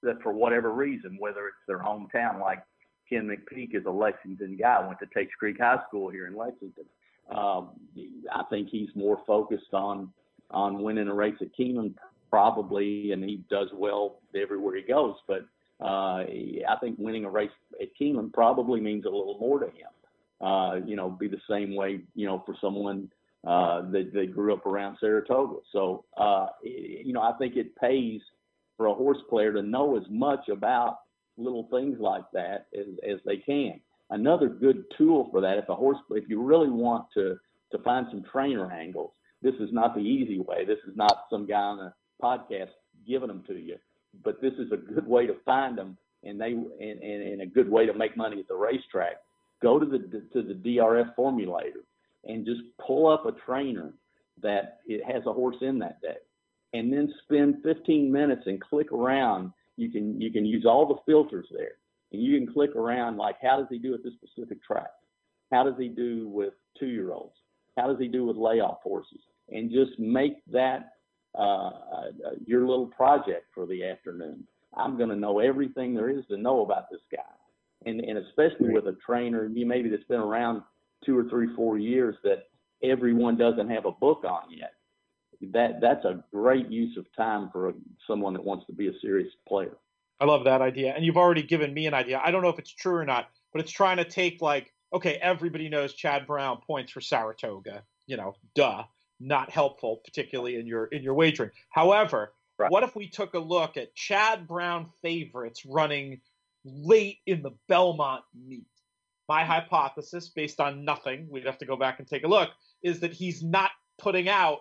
that, for whatever reason, whether it's their hometown, like Ken McPeak is a Lexington guy, went to Takes Creek High School here in Lexington. I think he's more focused on winning a race at Keeneland, probably, and he does well everywhere he goes. But I think winning a race at Keeneland probably means a little more to him. Be the same way, for someone that they grew up around Saratoga. So, I think it pays for a horse player to know as much about little things like that as they can. Another good tool for that, if you really want to find some trainer angles, this is not the easy way. This is not some guy on a podcast giving them to you, but this is a good way to find them, and a good way to make money at the racetrack. Go to the DRF formulator and just pull up a trainer that it has a horse in that day, and then spend 15 minutes and click around. You can use all the filters there, and you can click around, like, how does he do at this specific track? How does he do with 2-year-olds? How does he do with layoff horses? And just make that your little project for the afternoon. I'm going to know everything there is to know about this guy, and especially with a trainer maybe that's been around 2 or 3, 4 years that everyone doesn't have a book on yet. that's a great use of time for someone that wants to be a serious player. I love that idea. And you've already given me an idea. I don't know if it's true or not, but it's trying to take okay, everybody knows Chad Brown points for Saratoga, duh, not helpful, particularly in your wagering. However, right. What if we took a look at Chad Brown favorites running late in the Belmont meet? My hypothesis, based on nothing, we'd have to go back and take a look, is that he's not putting out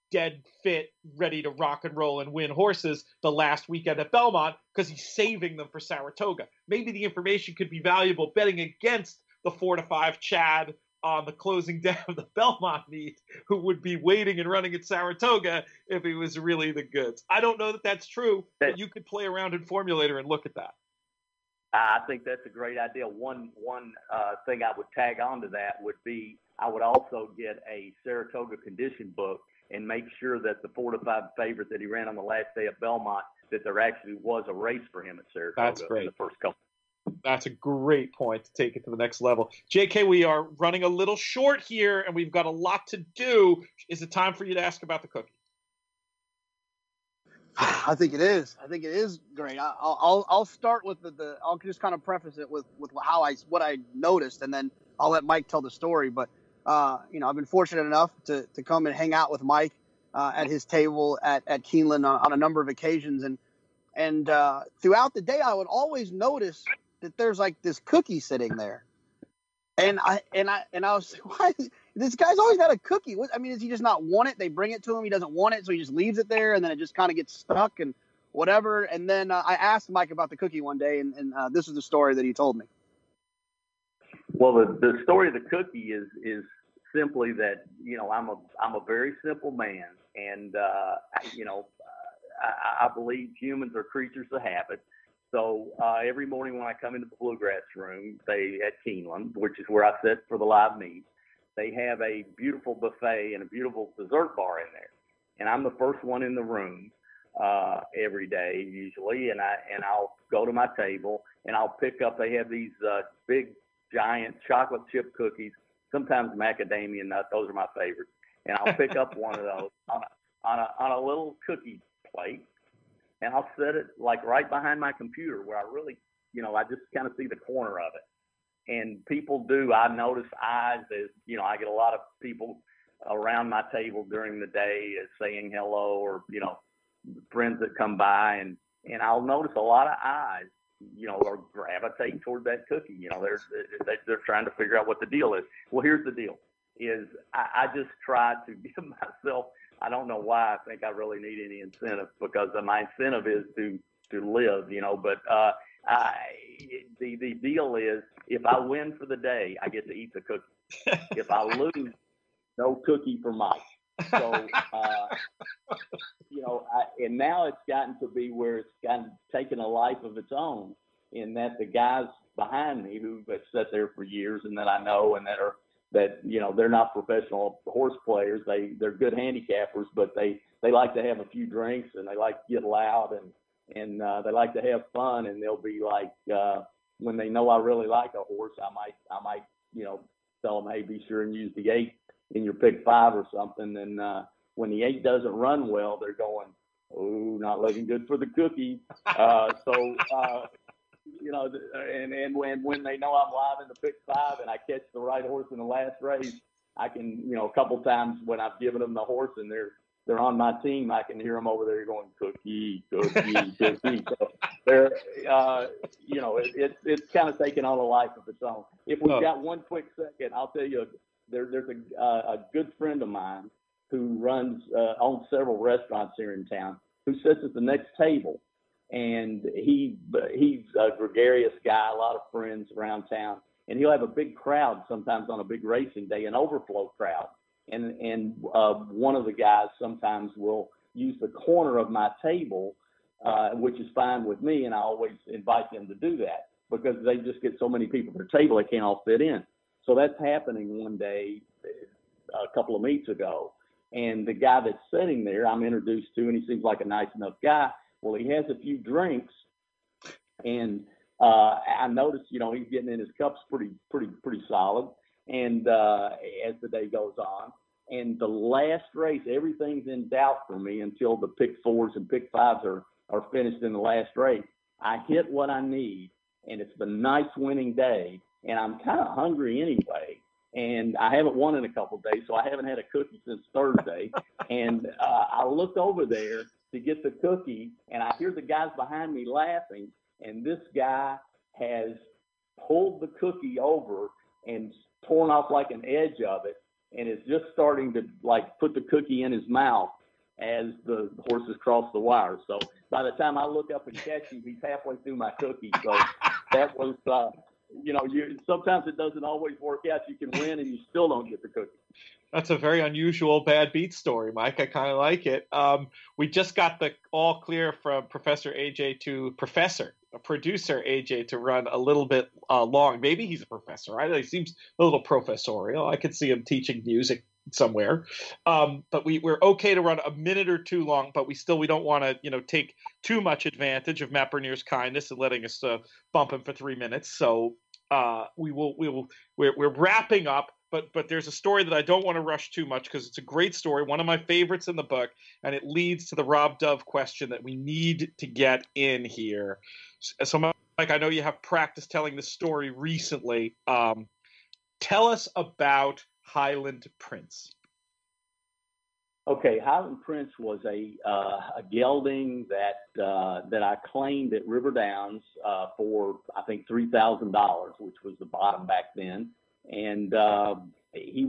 dead fit, ready to rock and roll and win horses the last weekend at Belmont because he's saving them for Saratoga. Maybe the information could be valuable betting against the 4-5 Chad on the closing day of the Belmont meet, who would be waiting and running at Saratoga if he was really the goods. I don't know that that's true, but you could play around in Formulator and look at that. I think that's a great idea. One thing I would tag on to that would be I would also get a Saratoga condition book and make sure that the 4-5 favorite that he ran on the last day at Belmont, that there actually was a race for him at Saratoga. That's great. In the first couple. That's a great point to take it to the next level. JK, we are running a little short here, and we've got a lot to do. Is it time for you to ask about the cookie? I think it is. I think it is great. I'll start with I'll just kind of preface it with what I noticed, and then I'll let Mike tell the story. But I've been fortunate enough to come and hang out with Mike at his table at Keeneland on a number of occasions, and throughout the day I would always notice that there's like this cookie sitting there, and I was like, why? This guy's always had a cookie. Does he just not want it? They bring it to him, he doesn't want it, so he just leaves it there, and then it just kind of gets stuck and whatever. And then I asked Mike about the cookie one day, and this is the story that he told me. Well, the story of the cookie is simply that I'm a very simple man, and I believe humans are creatures of habit. So every morning when I come into the bluegrass room, at Keeneland, which is where I sit for the live meet, they have a beautiful buffet and a beautiful dessert bar in there, and I'm the first one in the room every day usually, and I'll go to my table and I'll pick up. They have these big giant chocolate chip cookies, sometimes macadamia nut. Those are my favorites, and I'll pick up one of those on a little cookie plate, and I'll set it like right behind my computer where I really, I just kind of see the corner of it. And I notice eyes as, I get a lot of people around my table during the day saying hello, or, friends that come by, and I'll notice a lot of eyes, or gravitate toward that cookie. They're trying to figure out what the deal is. Well, here's the deal is I just try to give myself, I don't know why I think I really need any incentive, because my incentive is to live, but the deal is, if I win for the day, I get to eat the cookie. If I lose, no cookie for Mike. So, and now it's gotten to be where it's taken a life of its own, in that the guys behind me who have sat there for years and that I know and they're not professional horse players. They're good handicappers, but they like to have a few drinks, and they like to get loud, and they like to have fun, and they'll be like, when they know I really like a horse, I might tell them, hey, be sure and use the 8 in your pick 5 or something. And when the 8 doesn't run well, they're going, oh, not looking good for the cookie. And when they know I'm live in the pick 5 and I catch the right horse in the last race, I can, a couple times when I've given them the horse and they're on my team, I can hear them over there going, cookie, cookie, cookie. So they're, it's kind of taken on a life of its own. If we've got one quick second, I'll tell you, there's a good friend of mine who owns several restaurants here in town, who sits at the next table. And he's a gregarious guy, a lot of friends around town, and he'll have a big crowd sometimes on a big racing day, an overflow crowd. And one of the guys sometimes will use the corner of my table, which is fine with me, and I always invite them to do that, because they just get so many people at their table they can't all fit in. So that's happening one day, a couple of meets ago, and the guy that's sitting there I'm introduced to, and he seems like a nice enough guy. Well, he has a few drinks, and I noticed, he's getting in his cups pretty solid. And as the day goes on, And the last race, everything's in doubt for me until the pick 4s and pick 5s are finished in the last race. I hit what I need, and it's the nice winning day, and I'm kind of hungry anyway. And I haven't won in a couple of days, so I haven't had a cookie since Thursday. And I look over there to get the cookie, and I hear the guys behind me laughing, and this guy has pulled the cookie over and torn off like an edge of it, and is just starting to like put the cookie in his mouth as the horses cross the wire. So by the time I look up and catch him, he's halfway through my cookie. So that was, sometimes it doesn't always work out. You can win and you still don't get the cookie. That's a very unusual bad beat story, Mike. I kind of like it. We just got the all clear from producer AJ to run a little bit long. Maybe he's a professor, right? He seems a little professorial. I could see him teaching music somewhere. But we're okay to run a minute or two long, but we don't want to, take too much advantage of Matt Bernier's kindness and letting us bump him for 3 minutes. So we're wrapping up. But there's a story that I don't want to rush too much because it's a great story, one of my favorites in the book, and it leads to the Rob Dove question that we need to get in here. So, Mike, I know you have practice telling this story recently. Tell us about Highland Prince. Okay, Highland Prince was a gelding that I claimed at River Downs for I think $3,000, which was the bottom back then. And he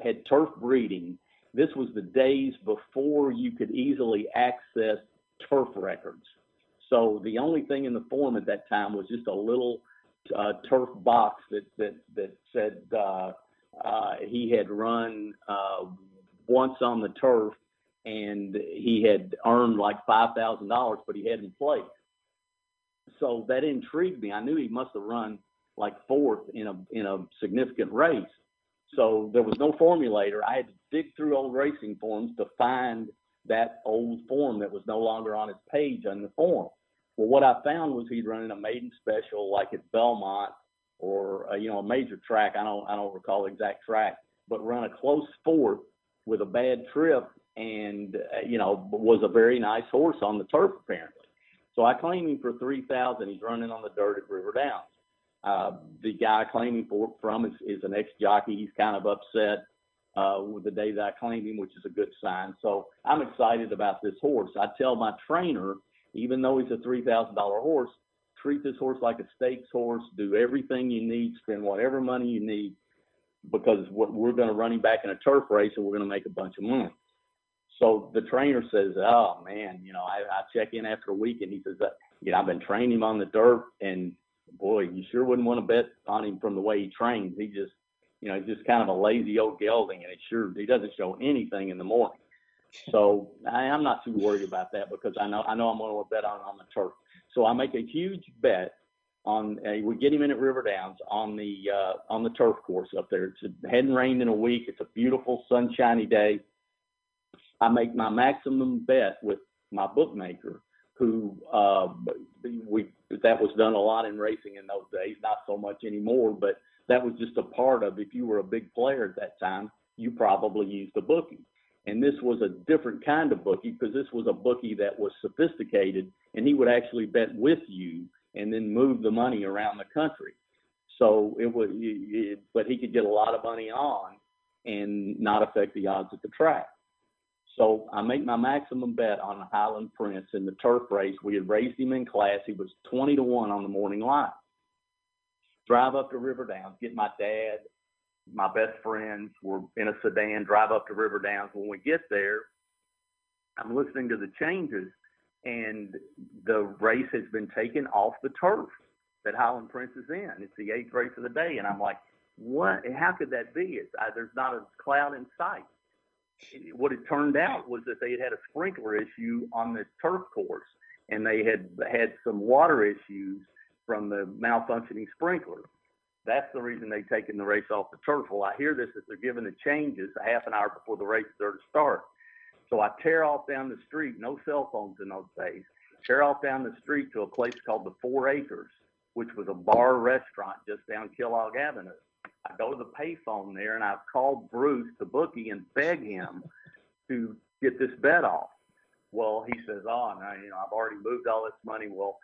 had turf breeding. This was the days before you could easily access turf records. So the only thing in the form at that time was just a little turf box that said he had run once on the turf and he had earned like $5,000, but he hadn't played. So that intrigued me. I knew he must have run like fourth in a significant race. So there was no formulator. I had to dig through old racing forms to find that old form that was no longer on his page on the form. Well, what I found was he'd run in a maiden special like at Belmont or a major track. I don't recall the exact track, but run a close fourth with a bad trip and was a very nice horse on the turf apparently. So I claimed him for $3,000. He's running on the dirt at River Downs. The guy I claimed him from is an ex-jockey. He's kind of upset with the day that I claimed him, which is a good sign. So I'm excited about this horse. I tell my trainer, even though he's a $3,000 horse, treat this horse like a stakes horse, do everything you need, spend whatever money you need, because we're going to run him back in a turf race and we're going to make a bunch of money. So the trainer says, oh, man, I check in after a week, and he says, I've been training him on the dirt, and boy, you sure wouldn't want to bet on him from the way he trains. He just, he's just kind of a lazy old gelding, and he doesn't show anything in the morning. So I'm not too worried about that because I know I'm going to bet on the turf. So I make a huge bet on we get him in at River Downs on the turf course up there. It hadn't rained in a week. It's a beautiful sunshiny day. I make my maximum bet with my bookmaker, who that was done a lot in racing in those days, not so much anymore, but that was just a part of, if you were a big player at that time, you probably used a bookie. And this was a different kind of bookie because this was a bookie that was sophisticated, and he would actually bet with you and then move the money around the country. So but he could get a lot of money on and not affect the odds at the track. So I make my maximum bet on Highland Prince in the turf race. We had raised him in class. He was 20-1 on the morning line. Drive up to River Downs, get my dad, my best friends. We're in a sedan, drive up to River Downs. When we get there, I'm listening to the changes, and the race has been taken off the turf that Highland Prince is in. It's the 8th race of the day, and I'm like, what? How could that be? There's not a cloud in sight. What it turned out was that they had a sprinkler issue on the turf course, and they had some water issues from the malfunctioning sprinkler. That's the reason they've taken the race off the turf. Well, I hear this as they're giving the changes a half an hour before the race is there to start. So I tear off down the street, no cell phones in those days, tear off down the street to a place called the 4 Acres, which was a bar restaurant just down Kellogg Avenue. I go to the payphone there, and I called Bruce, the bookie, and beg him to get this bet off. Well, he says, "Oh, no, I've already moved all this money." Well,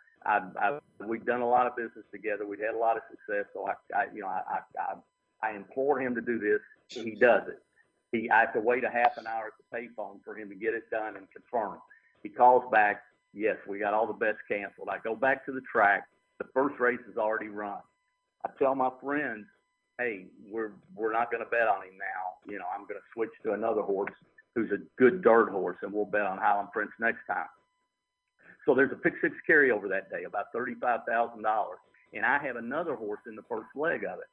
we've done a lot of business together. We've had a lot of success. So I implore him to do this. He does it. I have to wait a half an hour at the payphone for him to get it done and confirm. He calls back. Yes, we got all the bets canceled. I go back to the track. The first race is already run. I tell my friends, "Hey, we're not going to bet on him now. I'm going to switch to another horse who's a good dirt horse, and we'll bet on Highland Prince next time." So there's a pick six carryover that day, about $35,000, and I have another horse in the first leg of it,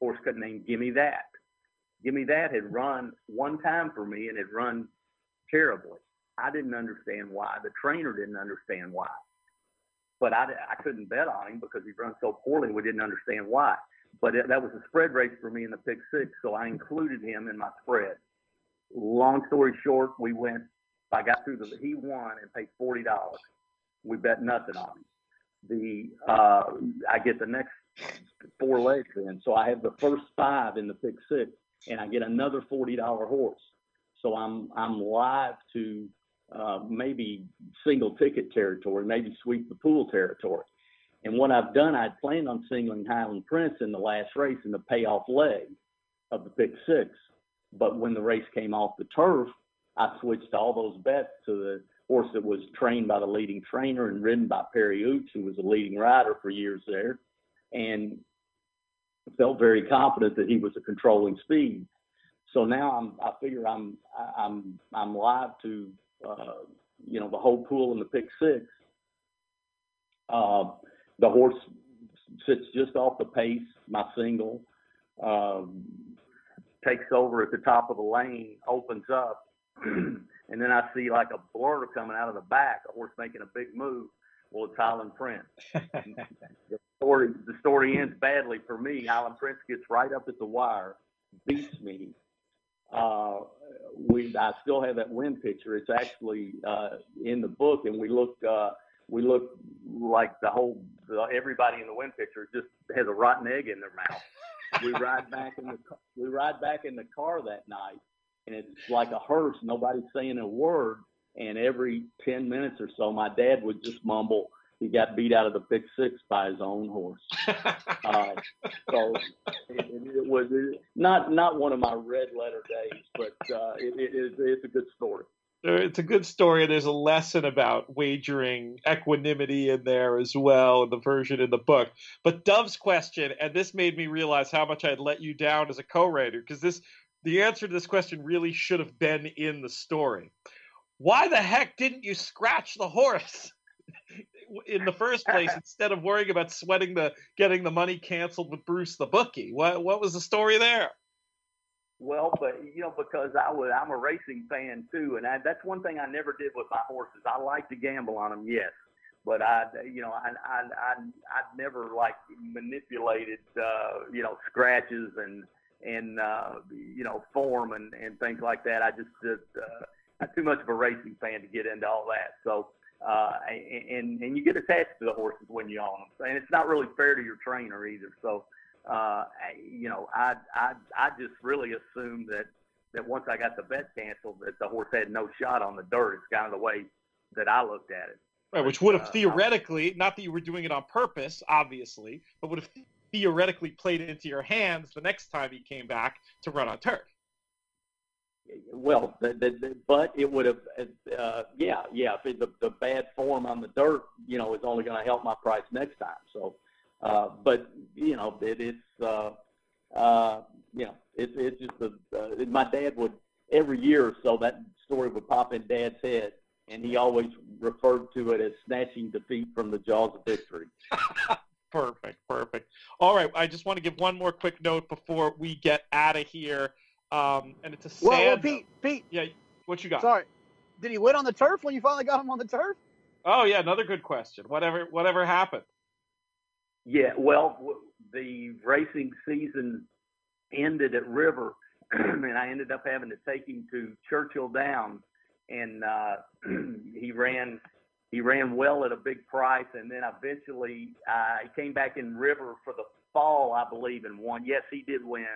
a horse named Gimme That. Gimme That had run one time for me and had run terribly. I didn't understand why. The trainer didn't understand why. But I couldn't bet on him because he run so poorly. We didn't understand why. But that was a spread race for me in the pick six, so I included him in my spread. Long story short, I got through he won and paid $40. We bet nothing on him. I get the next 4 legs in, so I have the first 5 in the pick six, and I get another $40 horse. So I'm live to maybe single ticket territory, maybe sweep the pool territory. And what I've done, I'd planned on singling Highland Prince in the last race in the payoff leg of the pick six. But when the race came off the turf, I switched all those bets to the horse that was trained by the leading trainer and ridden by Perry Oots, who was a leading rider for years there, and felt very confident that he was a controlling speed. So now I figure I'm live to the whole pool in the pick six. The horse sits just off the pace, my single, takes over at the top of the lane, opens up, and then I see like a blur coming out of the back, a horse making a big move. Well, it's Highland Prince. The story ends badly for me. Highland Prince gets right up at the wire, beats me. I still have that win picture. It's actually in the book, and we look like everybody in the win picture just has a rotten egg in their mouth. We ride back in the car that night, and it's like a hearse. Nobody's saying a word. And every 10 minutes or so, my dad would just mumble, he got beat out of the pick six by his own horse. So it was not one of my red letter days, but it's a good story. It's a good story. There's a lesson about wagering equanimity in there as well in the version in the book. But Dove's question, and this made me realize how much I'd let you down as a co-writer, because the answer to this question really should have been in the story. Why the heck didn't you scratch the horse in the first place instead of worrying about getting the money canceled with Bruce the bookie? What was the story there? Well, but because I'm a racing fan too, and that's one thing I never did with my horses. I like to gamble on them, yes, but I never like manipulated scratches and form and things like that. I just I'm too much of a racing fan to get into all that. So and you get attached to the horses when you own them, and it's not really fair to your trainer either. So. I just really assumed that once I got the bet canceled, that the horse had no shot on the dirt. It's kind of the way that I looked at it. Right, which would have theoretically, not that you were doing it on purpose, obviously, but would have theoretically played it into your hands the next time he came back to run on turf. Well, but it would have, the bad form on the dirt, is only going to help my price next time. So. But it's just my dad would every year or so that story would pop in Dad's head, and he always referred to it as snatching defeat from the jaws of victory. Perfect. All right, I just want to give one more quick note before we get out of here, and it's a sad. Well, Pete. Yeah, what you got? Sorry, did he win on the turf when you finally got him on the turf? Oh yeah, another good question. Whatever happened. Yeah, well, the racing season ended at River, and I ended up having to take him to Churchill Downs, and he ran well at a big price, and then eventually he came back in River for the fall, I believe, and won. Yes, he did win,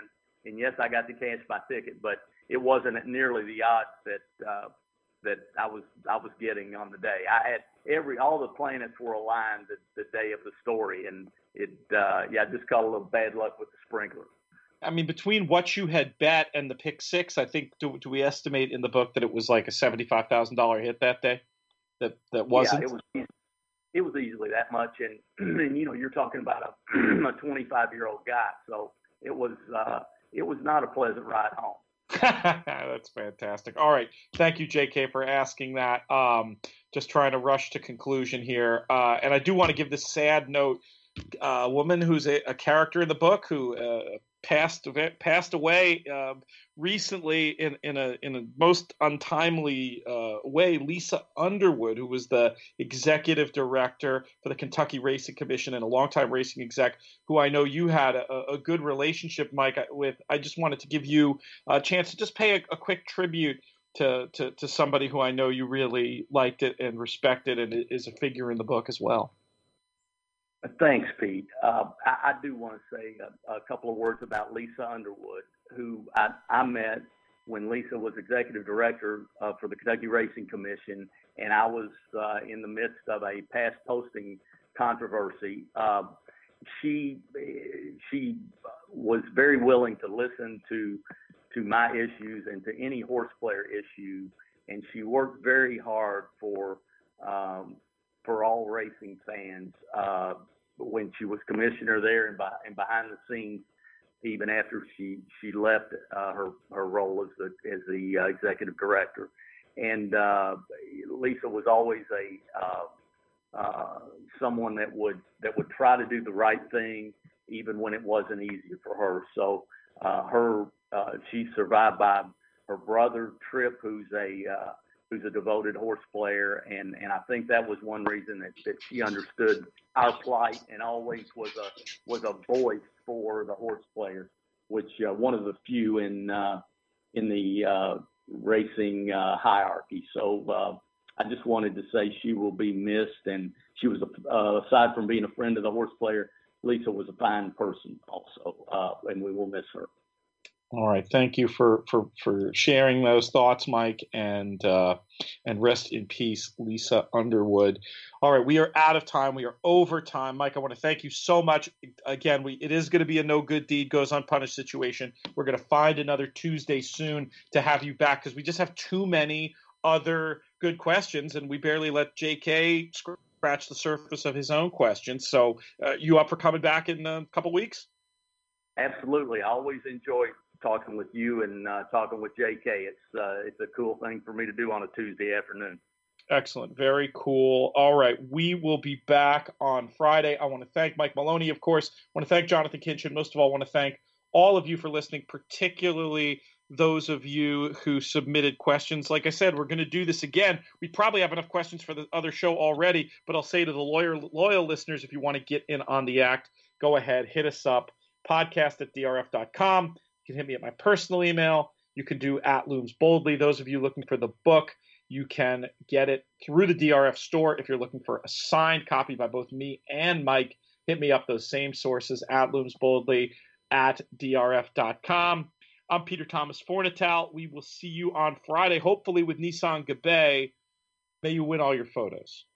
and yes, I got to cash my ticket, but it wasn't at nearly the odds that I was getting on the day. I had all the planets were aligned the day of the story, and it I just got a little bad luck with the sprinkler. I mean, between what you had bet and the pick six, I think do we estimate in the book that it was like a $75,000 hit that day? That wasn't. Yeah, it was easily that much, and you're talking about a 25-year-old guy, so it was not a pleasant ride home. That's fantastic. All right. Thank you, JK, for asking that. Just trying to rush to conclusion here. And I do want to give this sad note. A woman who's a character in the book who passed away recently in a most untimely way. Lisa Underwood, who was the executive director for the Kentucky Racing Commission and a longtime racing exec, who I know you had a good relationship, Mike, with. I just wanted to give you a chance to just pay a quick tribute to somebody who I know you really liked it and respected, and is a figure in the book as well. Thanks, Pete. I do want to say a couple of words about Lisa Underwood, who I met when Lisa was executive director for the Kentucky Racing Commission, and I was in the midst of a past posting controversy. She was very willing to listen to my issues and to any horse player issue, and she worked very hard for all racing fans. When she was commissioner there and behind the scenes, even after she left her role as the executive director, and Lisa was always someone that would try to do the right thing even when it wasn't easy for her. So she's survived by her brother Tripp, who's a devoted horse player, and I think that was one reason that she understood our plight and always was a voice for the horse players, which one of the few in the racing hierarchy. So I just wanted to say she will be missed, and she was aside from being a friend of the horse player, Lisa was a fine person also, and we will miss her. All right. Thank you for sharing those thoughts, Mike, and rest in peace, Lisa Underwood. All right. We are out of time. We are over time. Mike, I want to thank you so much. Again, it is going to be a no good deed goes unpunished situation. We're going to find another Tuesday soon to have you back because we just have too many other good questions, and we barely let JK scratch the surface of his own questions. So you up for coming back in a couple weeks? Absolutely. I always enjoy talking with you and talking with JK. It's a cool thing for me to do on a Tuesday afternoon. Excellent. Very cool. All right. We will be back on Friday. I want to thank Mike Maloney, of course. I want to thank Jonathan Kinchin. Most of all, I want to thank all of you for listening, particularly those of you who submitted questions. Like I said, we're going to do this again. We probably have enough questions for the other show already, but I'll say to the loyal listeners, if you want to get in on the act, go ahead, hit us up, podcast@drf.com. You can hit me at my personal email. You can do @LoomsBoldly. Those of you looking for the book, you can get it through the DRF store. If you're looking for a signed copy by both me and Mike, hit me up those same sources, @LoomsBoldly, @drf.com. I'm Peter Thomas Fornatal. We will see you on Friday, hopefully with Nissan Gabay. May you win all your photos.